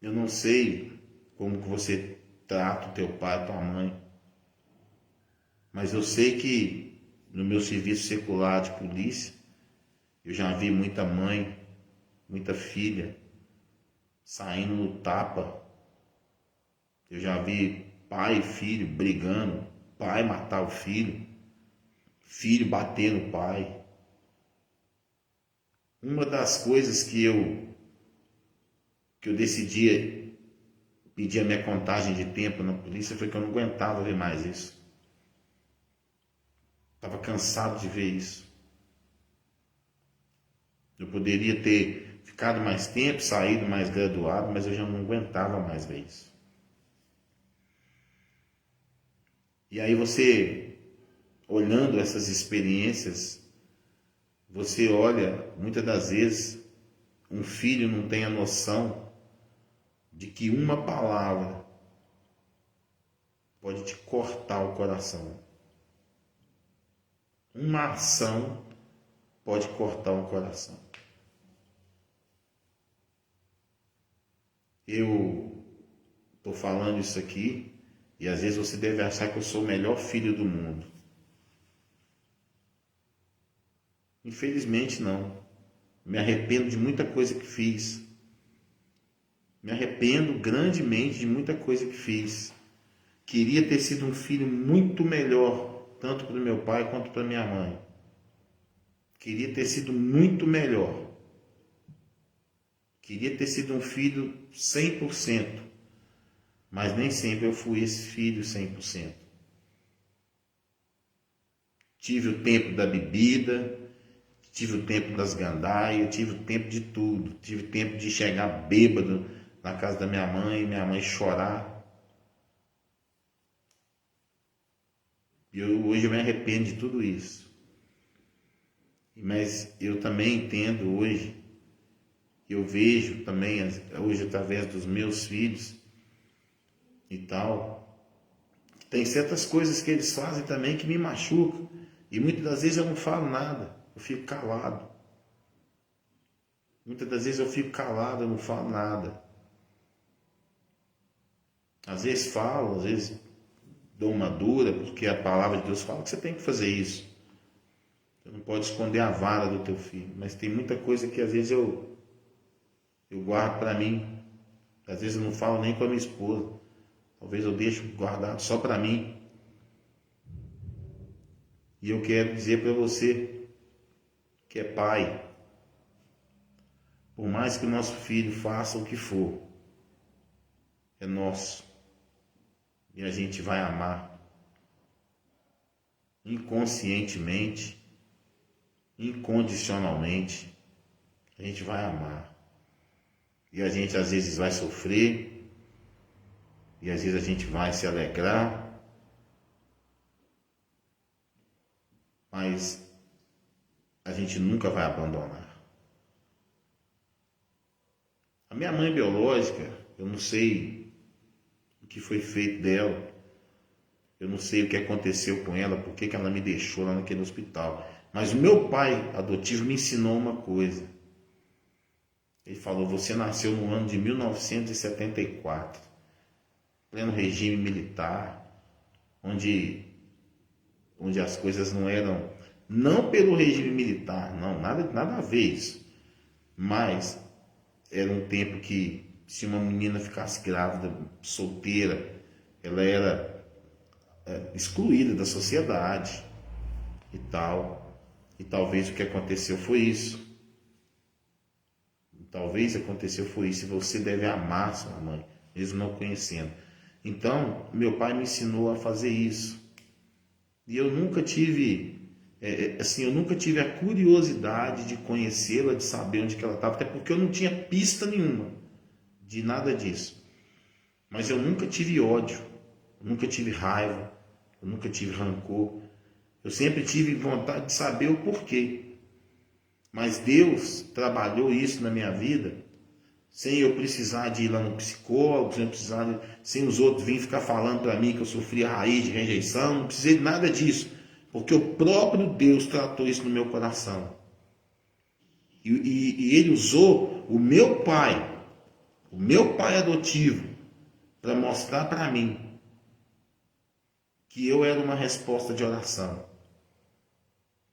S2: Eu não sei como que você trata o teu pai, a tua mãe, mas eu sei que no meu serviço secular de polícia, eu já vi muita mãe, muita filha saindo no tapa. Eu já vi pai e filho brigando, pai matar o filho, filho bater no pai. Uma das coisas que eu decidi pedir a minha contagem de tempo na polícia foi que eu não aguentava ver mais isso. Estava cansado de ver isso. Eu poderia ter ficado mais tempo, saído mais graduado, mas eu já não aguentava mais ver isso. E aí você, olhando essas experiências, você olha, muitas das vezes, um filho não tem a noção de que uma palavra pode te cortar o coração. Uma ação pode cortar o coração. Eu estou falando isso aqui e às vezes você deve achar que eu sou o melhor filho do mundo. Infelizmente não. Me arrependo de muita coisa que fiz. Me arrependo grandemente de muita coisa que fiz. Queria ter sido um filho muito melhor, tanto para o meu pai quanto para minha mãe. Queria ter sido muito melhor. Queria ter sido um filho 100%, mas nem sempre eu fui esse filho 100%. Tive o tempo da bebida, tive o tempo das gandaias, tive o tempo de tudo. Tive tempo de chegar bêbado na casa da minha mãe chorar. E hoje eu me arrependo de tudo isso. Mas eu também entendo hoje, eu vejo também hoje através dos meus filhos e tal, tem certas coisas que eles fazem também que me machucam. E muitas das vezes eu não falo nada, eu fico calado. Muitas das vezes eu fico calado, eu não falo nada. Às vezes falo, às vezes dou uma dura, porque a palavra de Deus fala que você tem que fazer isso. Você não pode esconder a vara do teu filho. Mas tem muita coisa que às vezes eu guardo para mim. Às vezes eu não falo nem com a minha esposa. Talvez eu deixe guardado só para mim. E eu quero dizer para você que é pai, por mais que o nosso filho faça o que for, é nosso. E a gente vai amar.
S1: inconscientemente, incondicionalmente, a gente vai amar. E a gente às vezes vai sofrer, e às vezes a gente vai se alegrar, mas a gente nunca vai abandonar. A minha mãe biológica, eu não sei o que foi feito dela, eu não sei o que aconteceu com ela, por que ela me deixou lá naquele hospital. Mas o meu pai adotivo me ensinou uma coisa. Ele falou: você nasceu no ano de 1974, pleno regime militar, onde as coisas não eram, não pelo regime militar, não, nada a ver isso, mas era um tempo que se uma menina ficasse grávida, solteira, ela era excluída da sociedade e tal. E talvez o que aconteceu foi isso. E você deve amar sua mãe, mesmo não conhecendo. Então, meu pai me ensinou a fazer isso. E eu nunca tive, eu nunca tive a curiosidade de conhecê-la, de saber onde que ela estava, até porque eu não tinha pista nenhuma de nada disso. Mas eu nunca tive ódio, eu nunca tive raiva, eu nunca tive rancor. Eu sempre tive vontade de saber o porquê. Mas Deus trabalhou isso na minha vida sem eu precisar de ir lá no psicólogo, sem os outros virem ficar falando para mim que eu sofria raiz de rejeição. Não precisei de nada disso, porque o próprio Deus tratou isso no meu coração. E Ele usou o meu pai adotivo, para mostrar para mim que eu era uma resposta de oração.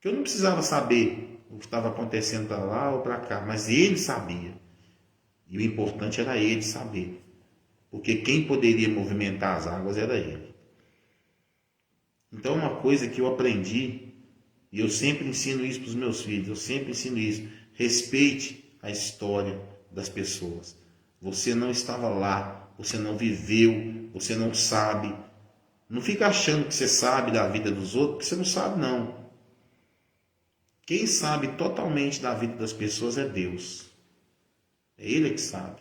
S1: Que eu não precisava saber o que estava acontecendo para lá ou para cá, mas ele sabia. E o importante era ele saber. Porque quem poderia movimentar as águas era ele. Então, uma coisa que eu aprendi, e eu sempre ensino isso para os meus filhos, eu sempre ensino isso: respeite a história das pessoas. Você não estava lá, você não viveu, você não sabe. Não fica achando que você sabe da vida dos outros, porque você não sabe, não. Quem sabe totalmente da vida das pessoas é Deus. É Ele que sabe.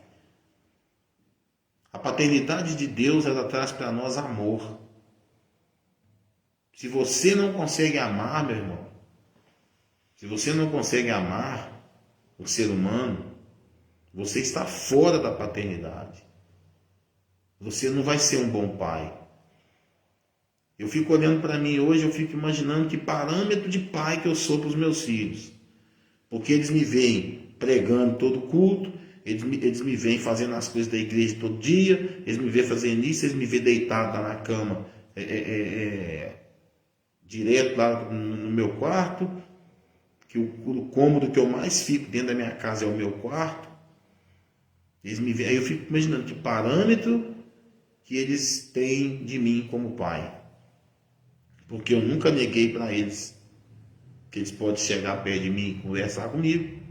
S1: A paternidade de Deus, ela traz para nós amor. Se você não consegue amar, meu irmão, se você não consegue amar o ser humano, você está fora da paternidade. Você não vai ser um bom pai. Eu fico olhando para mim hoje, eu fico imaginando que parâmetro de pai que eu sou para os meus filhos. Porque eles me veem pregando todo culto, eles me veem fazendo as coisas da igreja todo dia, eles me veem fazendo isso, eles me veem deitado lá na cama, direto lá no meu quarto, que o cômodo que eu mais fico dentro da minha casa é o meu quarto. Eles me veem, aí eu fico imaginando que parâmetro que eles têm de mim como pai. Porque eu nunca neguei para eles que eles podem chegar perto de mim e conversar comigo.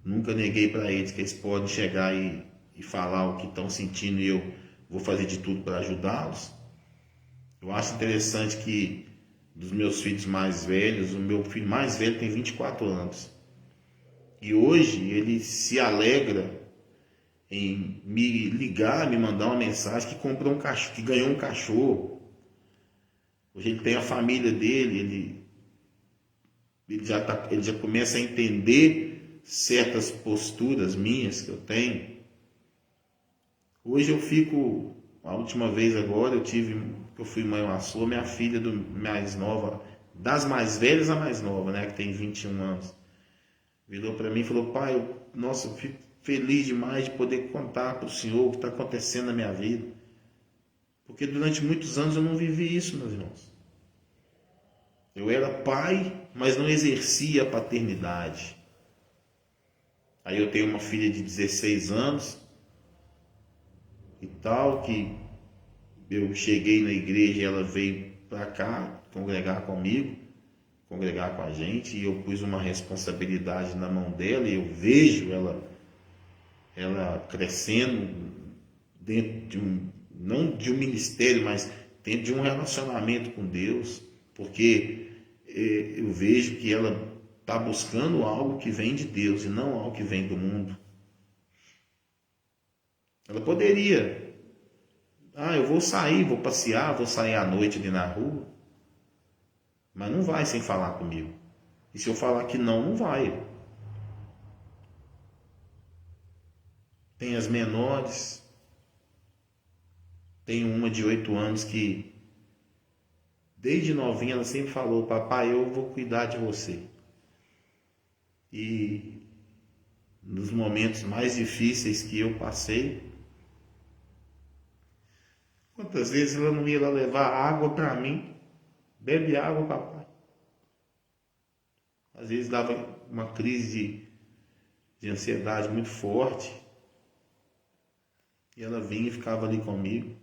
S1: Nunca neguei para eles que eles podem chegar e falar o que estão sentindo, e eu vou fazer de tudo para ajudá-los. Eu acho interessante que dos meus filhos mais velhos, o meu filho mais velho tem 24 anos. E hoje ele se alegra em me ligar, me mandar uma mensagem que comprou um cachorro, que ganhou um cachorro. Hoje ele tem a família dele, ele já começa a entender certas posturas minhas que eu tenho. Hoje eu fico, a última vez agora eu fui mãe sua, minha filha mais nova, das mais velhas a mais nova, né, que tem 21 anos, virou para mim e falou: pai, eu fico feliz demais de poder contar para o senhor o que está acontecendo na minha vida. Porque durante muitos anos eu não vivi isso, meus irmãos. Eu era pai, mas não exercia a paternidade. Aí eu tenho uma filha de 16 anos e tal, que eu cheguei na igreja e ela veio para cá congregar comigo, congregar com a gente, e eu pus uma responsabilidade na mão dela, e eu vejo ela crescendo dentro de não de um ministério, mas dentro de um relacionamento com Deus, porque eu vejo que ela está buscando algo que vem de Deus e não algo que vem do mundo. Ela poderia, eu vou sair, vou passear, vou sair à noite ali na rua, mas não vai sem falar comigo. E se eu falar que não, não vai. Tem as menores, tem uma de 8 anos que desde novinha ela sempre falou: papai, eu vou cuidar de você. E nos momentos mais difíceis que eu passei, quantas vezes ela não ia lá levar água para mim? Bebe água, papai. Às vezes dava uma crise de ansiedade muito forte e ela vinha e ficava ali comigo.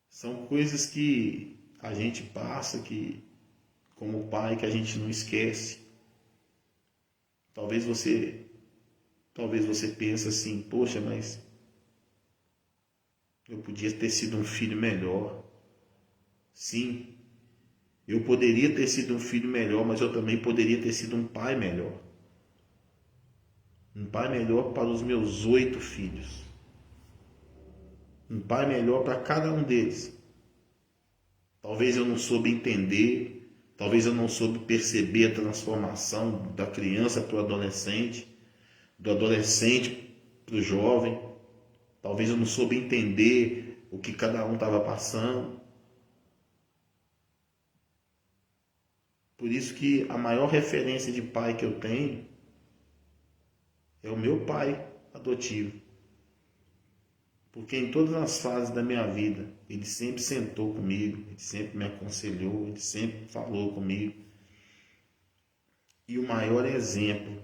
S1: São coisas que a gente passa, que como pai, que a gente não esquece. Talvez você pense assim: poxa, mas eu podia ter sido um filho melhor. Sim, eu poderia ter sido um filho melhor, mas eu também poderia ter sido um pai melhor. Um pai melhor para os meus 8 filhos. Um pai melhor para cada um deles. Talvez eu não soube entender, talvez eu não soube perceber a transformação da criança para o adolescente, do adolescente para o jovem. Talvez eu não soube entender o que cada um estava passando. Por isso que a maior referência de pai que eu tenho é o meu pai adotivo. Porque em todas as fases da minha vida, ele sempre sentou comigo, ele sempre me aconselhou, ele sempre falou comigo. E o maior exemplo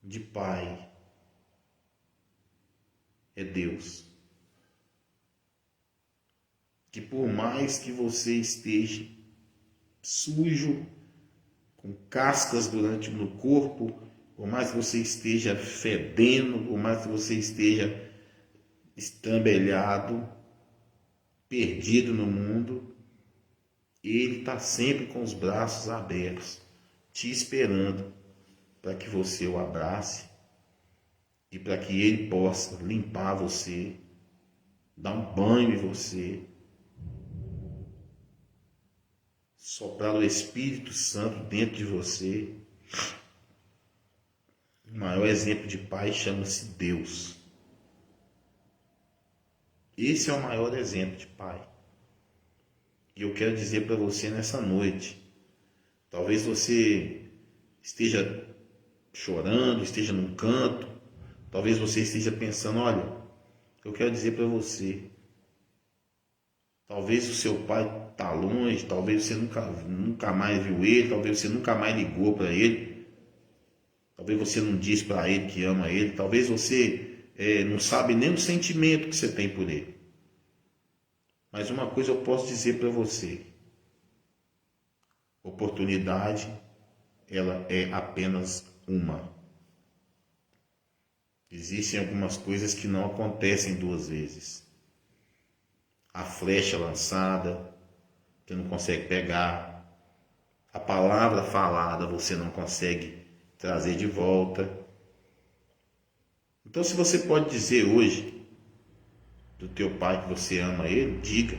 S1: de pai é Deus. Que por mais que você esteja sujo, com cascas no corpo, por mais que você esteja fedendo, por mais que você esteja estrambelhado, perdido no mundo, Ele está sempre com os braços abertos, te esperando para que você o abrace e para que Ele possa limpar você, dar um banho em você, soprar o Espírito Santo dentro de você. O maior exemplo de pai chama-se Deus. Esse é o maior exemplo de pai. E eu quero dizer para você nessa noite, talvez você esteja chorando, esteja num canto, talvez você esteja pensando: olha, eu quero dizer para você, talvez o seu pai está longe, talvez você nunca mais viu ele, talvez você nunca mais ligou para ele, talvez você não disse para ele que ama ele, talvez você não sabe nem o sentimento que você tem por ele. Mas uma coisa eu posso dizer para você: oportunidade, ela é apenas uma. Existem algumas coisas que não acontecem 2 vezes. A flecha lançada, você não consegue pegar. A palavra falada, você não consegue trazer de volta. Então, se você pode dizer hoje do teu pai que você ama ele, diga.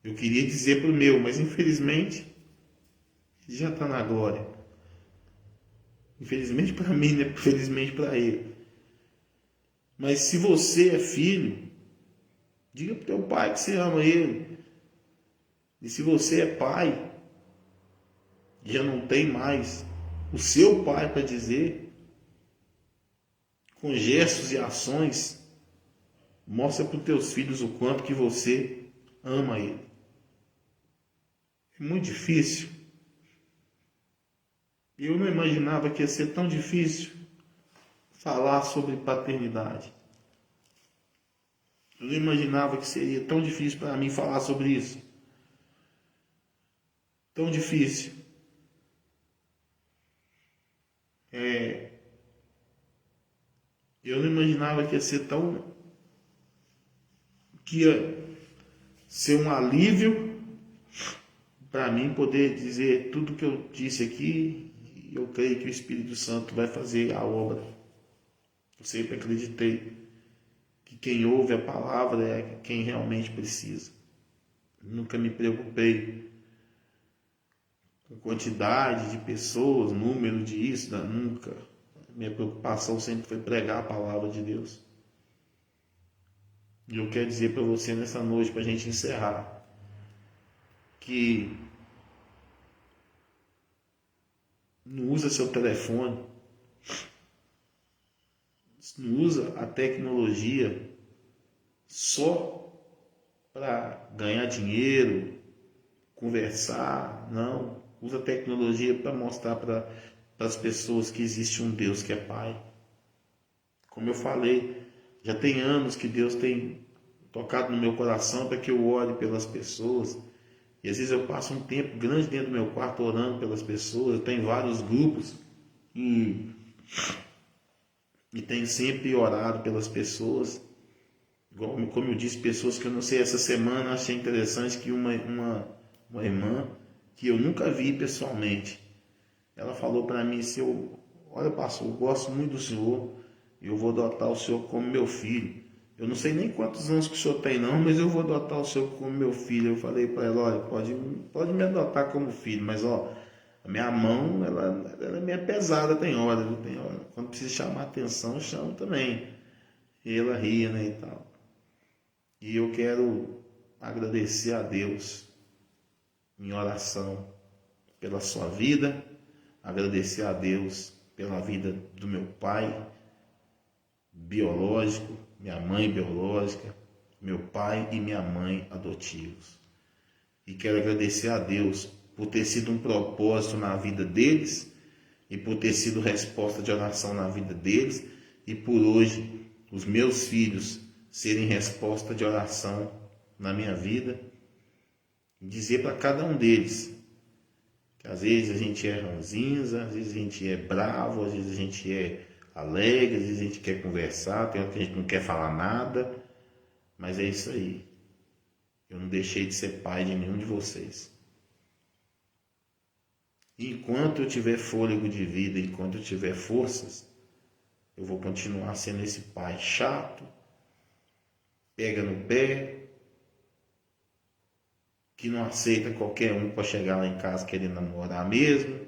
S1: Eu queria dizer para o meu, mas infelizmente ele já está na glória. Infelizmente para mim, né? Infelizmente para ele. Mas se você é filho, diga para o teu pai que você ama ele. E se você é pai, já não tem mais o seu pai para dizer, com gestos e ações, mostra para os teus filhos o quanto que você ama ele. É muito difícil. Eu não imaginava que ia ser tão difícil falar sobre paternidade. Eu não imaginava que seria tão difícil para mim falar sobre isso. Tão difícil. Eu não imaginava que ia ser tão... que ia
S2: ser um alívio para mim poder dizer tudo que eu disse aqui. E eu creio que o Espírito Santo vai fazer a obra. Eu sempre acreditei que quem ouve a palavra é quem realmente precisa. Nunca me preocupei com quantidade de pessoas, número disso, nunca. Minha preocupação sempre foi pregar a palavra de Deus. E eu quero dizer para você nessa noite, para a gente encerrar, que não usa seu telefone, não usa a tecnologia só para ganhar dinheiro, conversar, não. Usa a tecnologia para mostrar para as pessoas que existe um Deus que é Pai. Como eu falei, já tem anos que Deus tem tocado no meu coração para que eu ore pelas pessoas. E às vezes eu passo um tempo grande dentro do meu quarto orando pelas pessoas. Eu tenho vários grupos e tenho sempre orado pelas pessoas. Como eu disse, pessoas que eu não sei, essa semana achei interessante que uma irmã que eu nunca vi pessoalmente, ela falou para mim assim: olha, pastor, eu gosto muito do senhor e eu vou adotar o senhor como meu filho. Eu não sei nem quantos anos que o senhor tem não, mas eu vou adotar o senhor como meu filho. Eu falei para ela: olha, pode me adotar como filho, mas ó, a minha mão, ela é meio pesada, tem hora. Quando precisa chamar atenção, eu chamo também. E ela ria, né, e tal. E eu quero agradecer a Deus em oração pela sua vida, agradecer a Deus pela vida do meu pai biológico, minha mãe biológica, meu pai e minha mãe adotivos. E quero agradecer a Deus por ter sido um propósito na vida deles e por ter sido resposta de oração na vida deles e por hoje os meus filhos serem resposta de oração na minha vida. E dizer para cada um deles que às vezes a gente é ranzinza, às vezes a gente é bravo, às vezes a gente é alegre, às vezes a gente quer conversar, tem hora que a gente não quer falar nada, mas é isso aí. Eu não deixei de ser pai de nenhum de vocês. E enquanto eu tiver fôlego de vida, enquanto eu tiver forças, eu vou continuar sendo esse pai chato, pega no pé, que não aceita qualquer um para chegar lá em casa querendo namorar mesmo,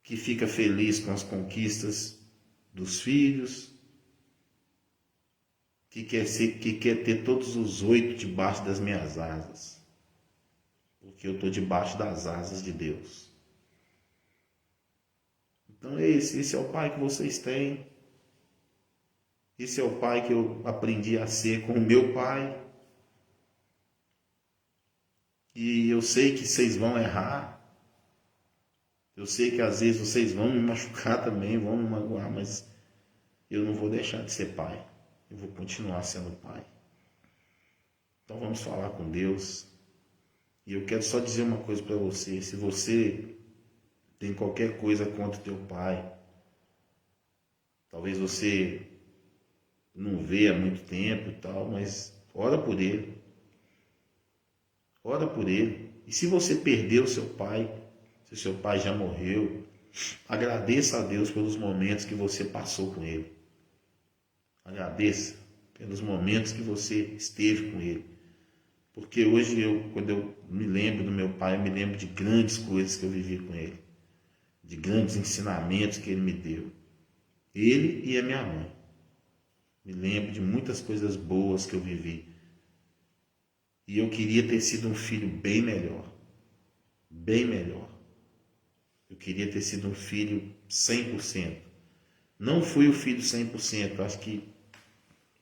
S2: que fica feliz com as conquistas dos filhos, que quer ter todos os 8 debaixo das minhas asas, porque eu estou debaixo das asas de Deus. Então esse é o pai que vocês têm, esse é o pai que eu aprendi a ser com o meu pai, e eu sei que vocês vão errar, eu sei que às vezes vocês vão me machucar também, vão me magoar, mas eu não vou deixar de ser pai. Eu vou continuar sendo pai. Então vamos falar com Deus. E eu quero só dizer uma coisa para você. Se você tem qualquer coisa contra o teu pai, talvez você não vê há muito tempo e tal, mas ora por ele. Ora por ele. E se você perdeu seu pai, se seu pai já morreu, agradeça a Deus pelos momentos que você passou com ele. Agradeça pelos momentos que você esteve com ele. Porque hoje, quando eu me lembro do meu pai, eu me lembro de grandes coisas que eu vivi com ele. De grandes ensinamentos que ele me deu. Ele e a minha mãe. Me lembro de muitas coisas boas que eu vivi. E eu queria ter sido um filho bem melhor. Bem melhor. Eu queria ter sido um filho 100%. Não fui o filho 100%. Acho que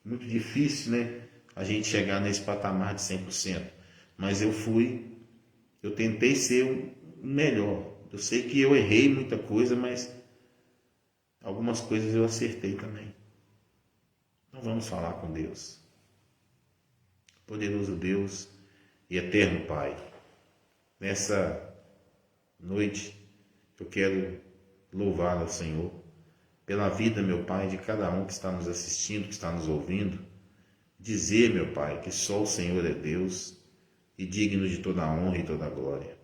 S2: muito difícil, né? A gente chegar nesse patamar de 100%. Mas eu tentei ser o melhor. Eu sei que eu errei muita coisa, mas algumas coisas eu acertei também. Então vamos falar com Deus. Poderoso Deus e eterno Pai. Nessa noite eu quero louvar ao Senhor pela vida, meu Pai, de cada um que está nos assistindo, que está nos ouvindo.
S1: dizer, meu Pai, que só o Senhor é Deus e digno de toda a honra e toda a glória.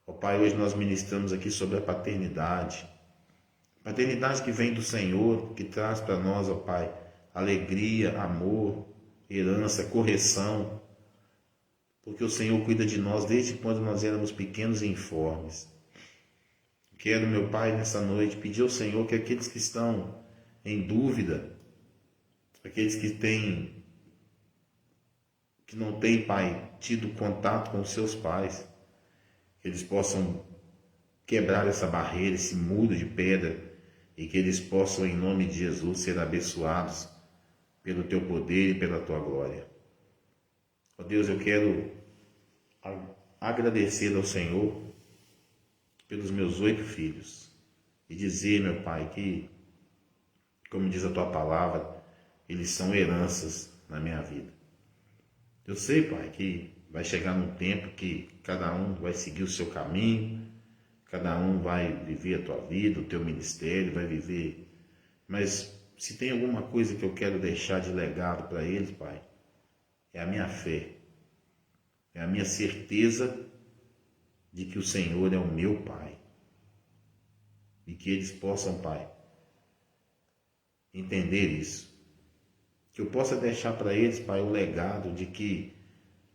S1: Ó Pai, hoje nós ministramos aqui sobre a paternidade. Paternidade que vem do Senhor, que traz para nós, ó Pai, alegria, amor, herança, correção, porque o Senhor cuida de nós desde quando nós éramos pequenos e informes. Quero, meu Pai, nessa noite, pedir ao Senhor que aqueles que estão em dúvida, aqueles que não têm, Pai, tido contato com os seus pais, que eles possam quebrar essa barreira, esse muro de pedra, e que eles possam, em nome de Jesus, ser abençoados pelo Teu poder e pela Tua glória. Ó Deus, eu quero agradecer ao Senhor pelos meus 8 filhos e dizer, meu Pai, que, como diz a Tua palavra, eles são heranças na minha vida. Eu sei, Pai, que vai chegar num tempo que cada um vai seguir o seu caminho, cada um vai viver a tua vida, o teu ministério, vai viver. Mas se tem alguma coisa que eu quero deixar de legado para eles, Pai, é a minha fé, é a minha certeza de que o Senhor é o meu Pai. E que eles possam, Pai, entender isso. Que eu possa deixar para eles, Pai, o legado de que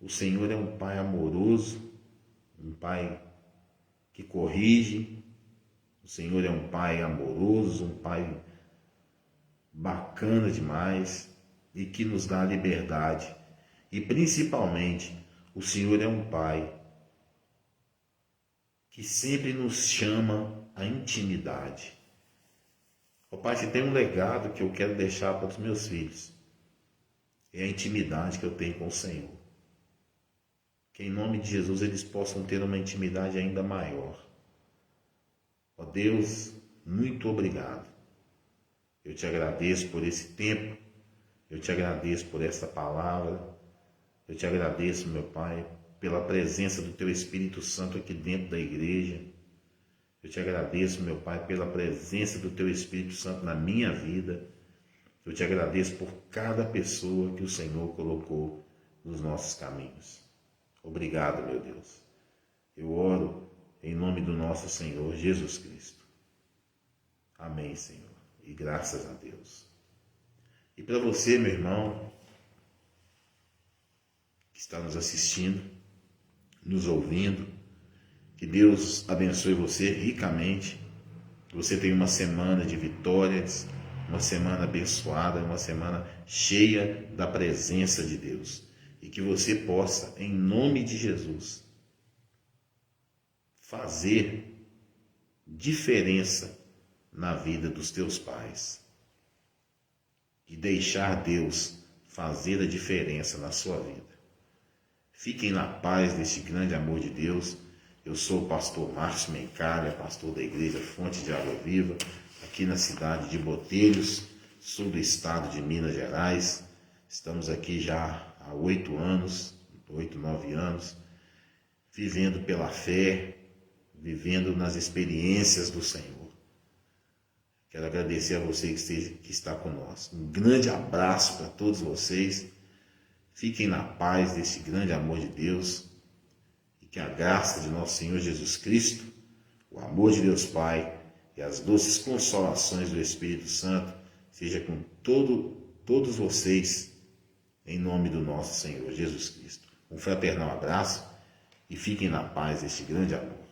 S1: o Senhor é um Pai amoroso, um Pai que corrige, o Senhor é um Pai amoroso, um Pai bacana demais e que nos dá liberdade. E principalmente, o Senhor é um Pai que sempre nos chama à intimidade. Ó Pai, se tem um legado que eu quero deixar para os meus filhos, é a intimidade que eu tenho com o Senhor. Que em nome de Jesus eles possam ter uma intimidade ainda maior. Ó Deus, muito obrigado. Eu te agradeço por esse tempo, eu te agradeço por esta palavra, eu te agradeço, meu Pai, pela presença do Teu Espírito Santo aqui dentro da igreja. Eu te agradeço, meu Pai, pela presença do Teu Espírito Santo na minha vida. Eu te agradeço por cada pessoa que o Senhor colocou nos nossos caminhos. Obrigado, meu Deus. Eu oro em nome do nosso Senhor Jesus Cristo. Amém, Senhor. E graças a Deus. E para você, meu irmão, que está nos assistindo, nos ouvindo, que Deus abençoe você ricamente. Que você tenha uma semana de vitórias, uma semana abençoada, uma semana cheia da presença de Deus. E que você possa, em nome de Jesus, fazer diferença na vida dos teus pais. E deixar Deus fazer a diferença na sua vida. Fiquem na paz deste grande amor de Deus. Eu sou o pastor Márcio Mencalha, pastor da Igreja Fonte de Água Viva, aqui na cidade de Botelhos, sul do estado de Minas Gerais. Estamos aqui já há 8 anos, 8, 9 anos, vivendo pela fé, vivendo nas experiências do Senhor. Quero agradecer a você que está conosco. Um grande abraço para todos vocês. Fiquem na paz desse grande amor de Deus e que a graça de nosso Senhor Jesus Cristo, o amor de Deus Pai e as doces consolações do Espírito Santo seja com todos vocês, em nome do nosso Senhor Jesus Cristo. Um fraternal abraço e fiquem na paz deste grande amor.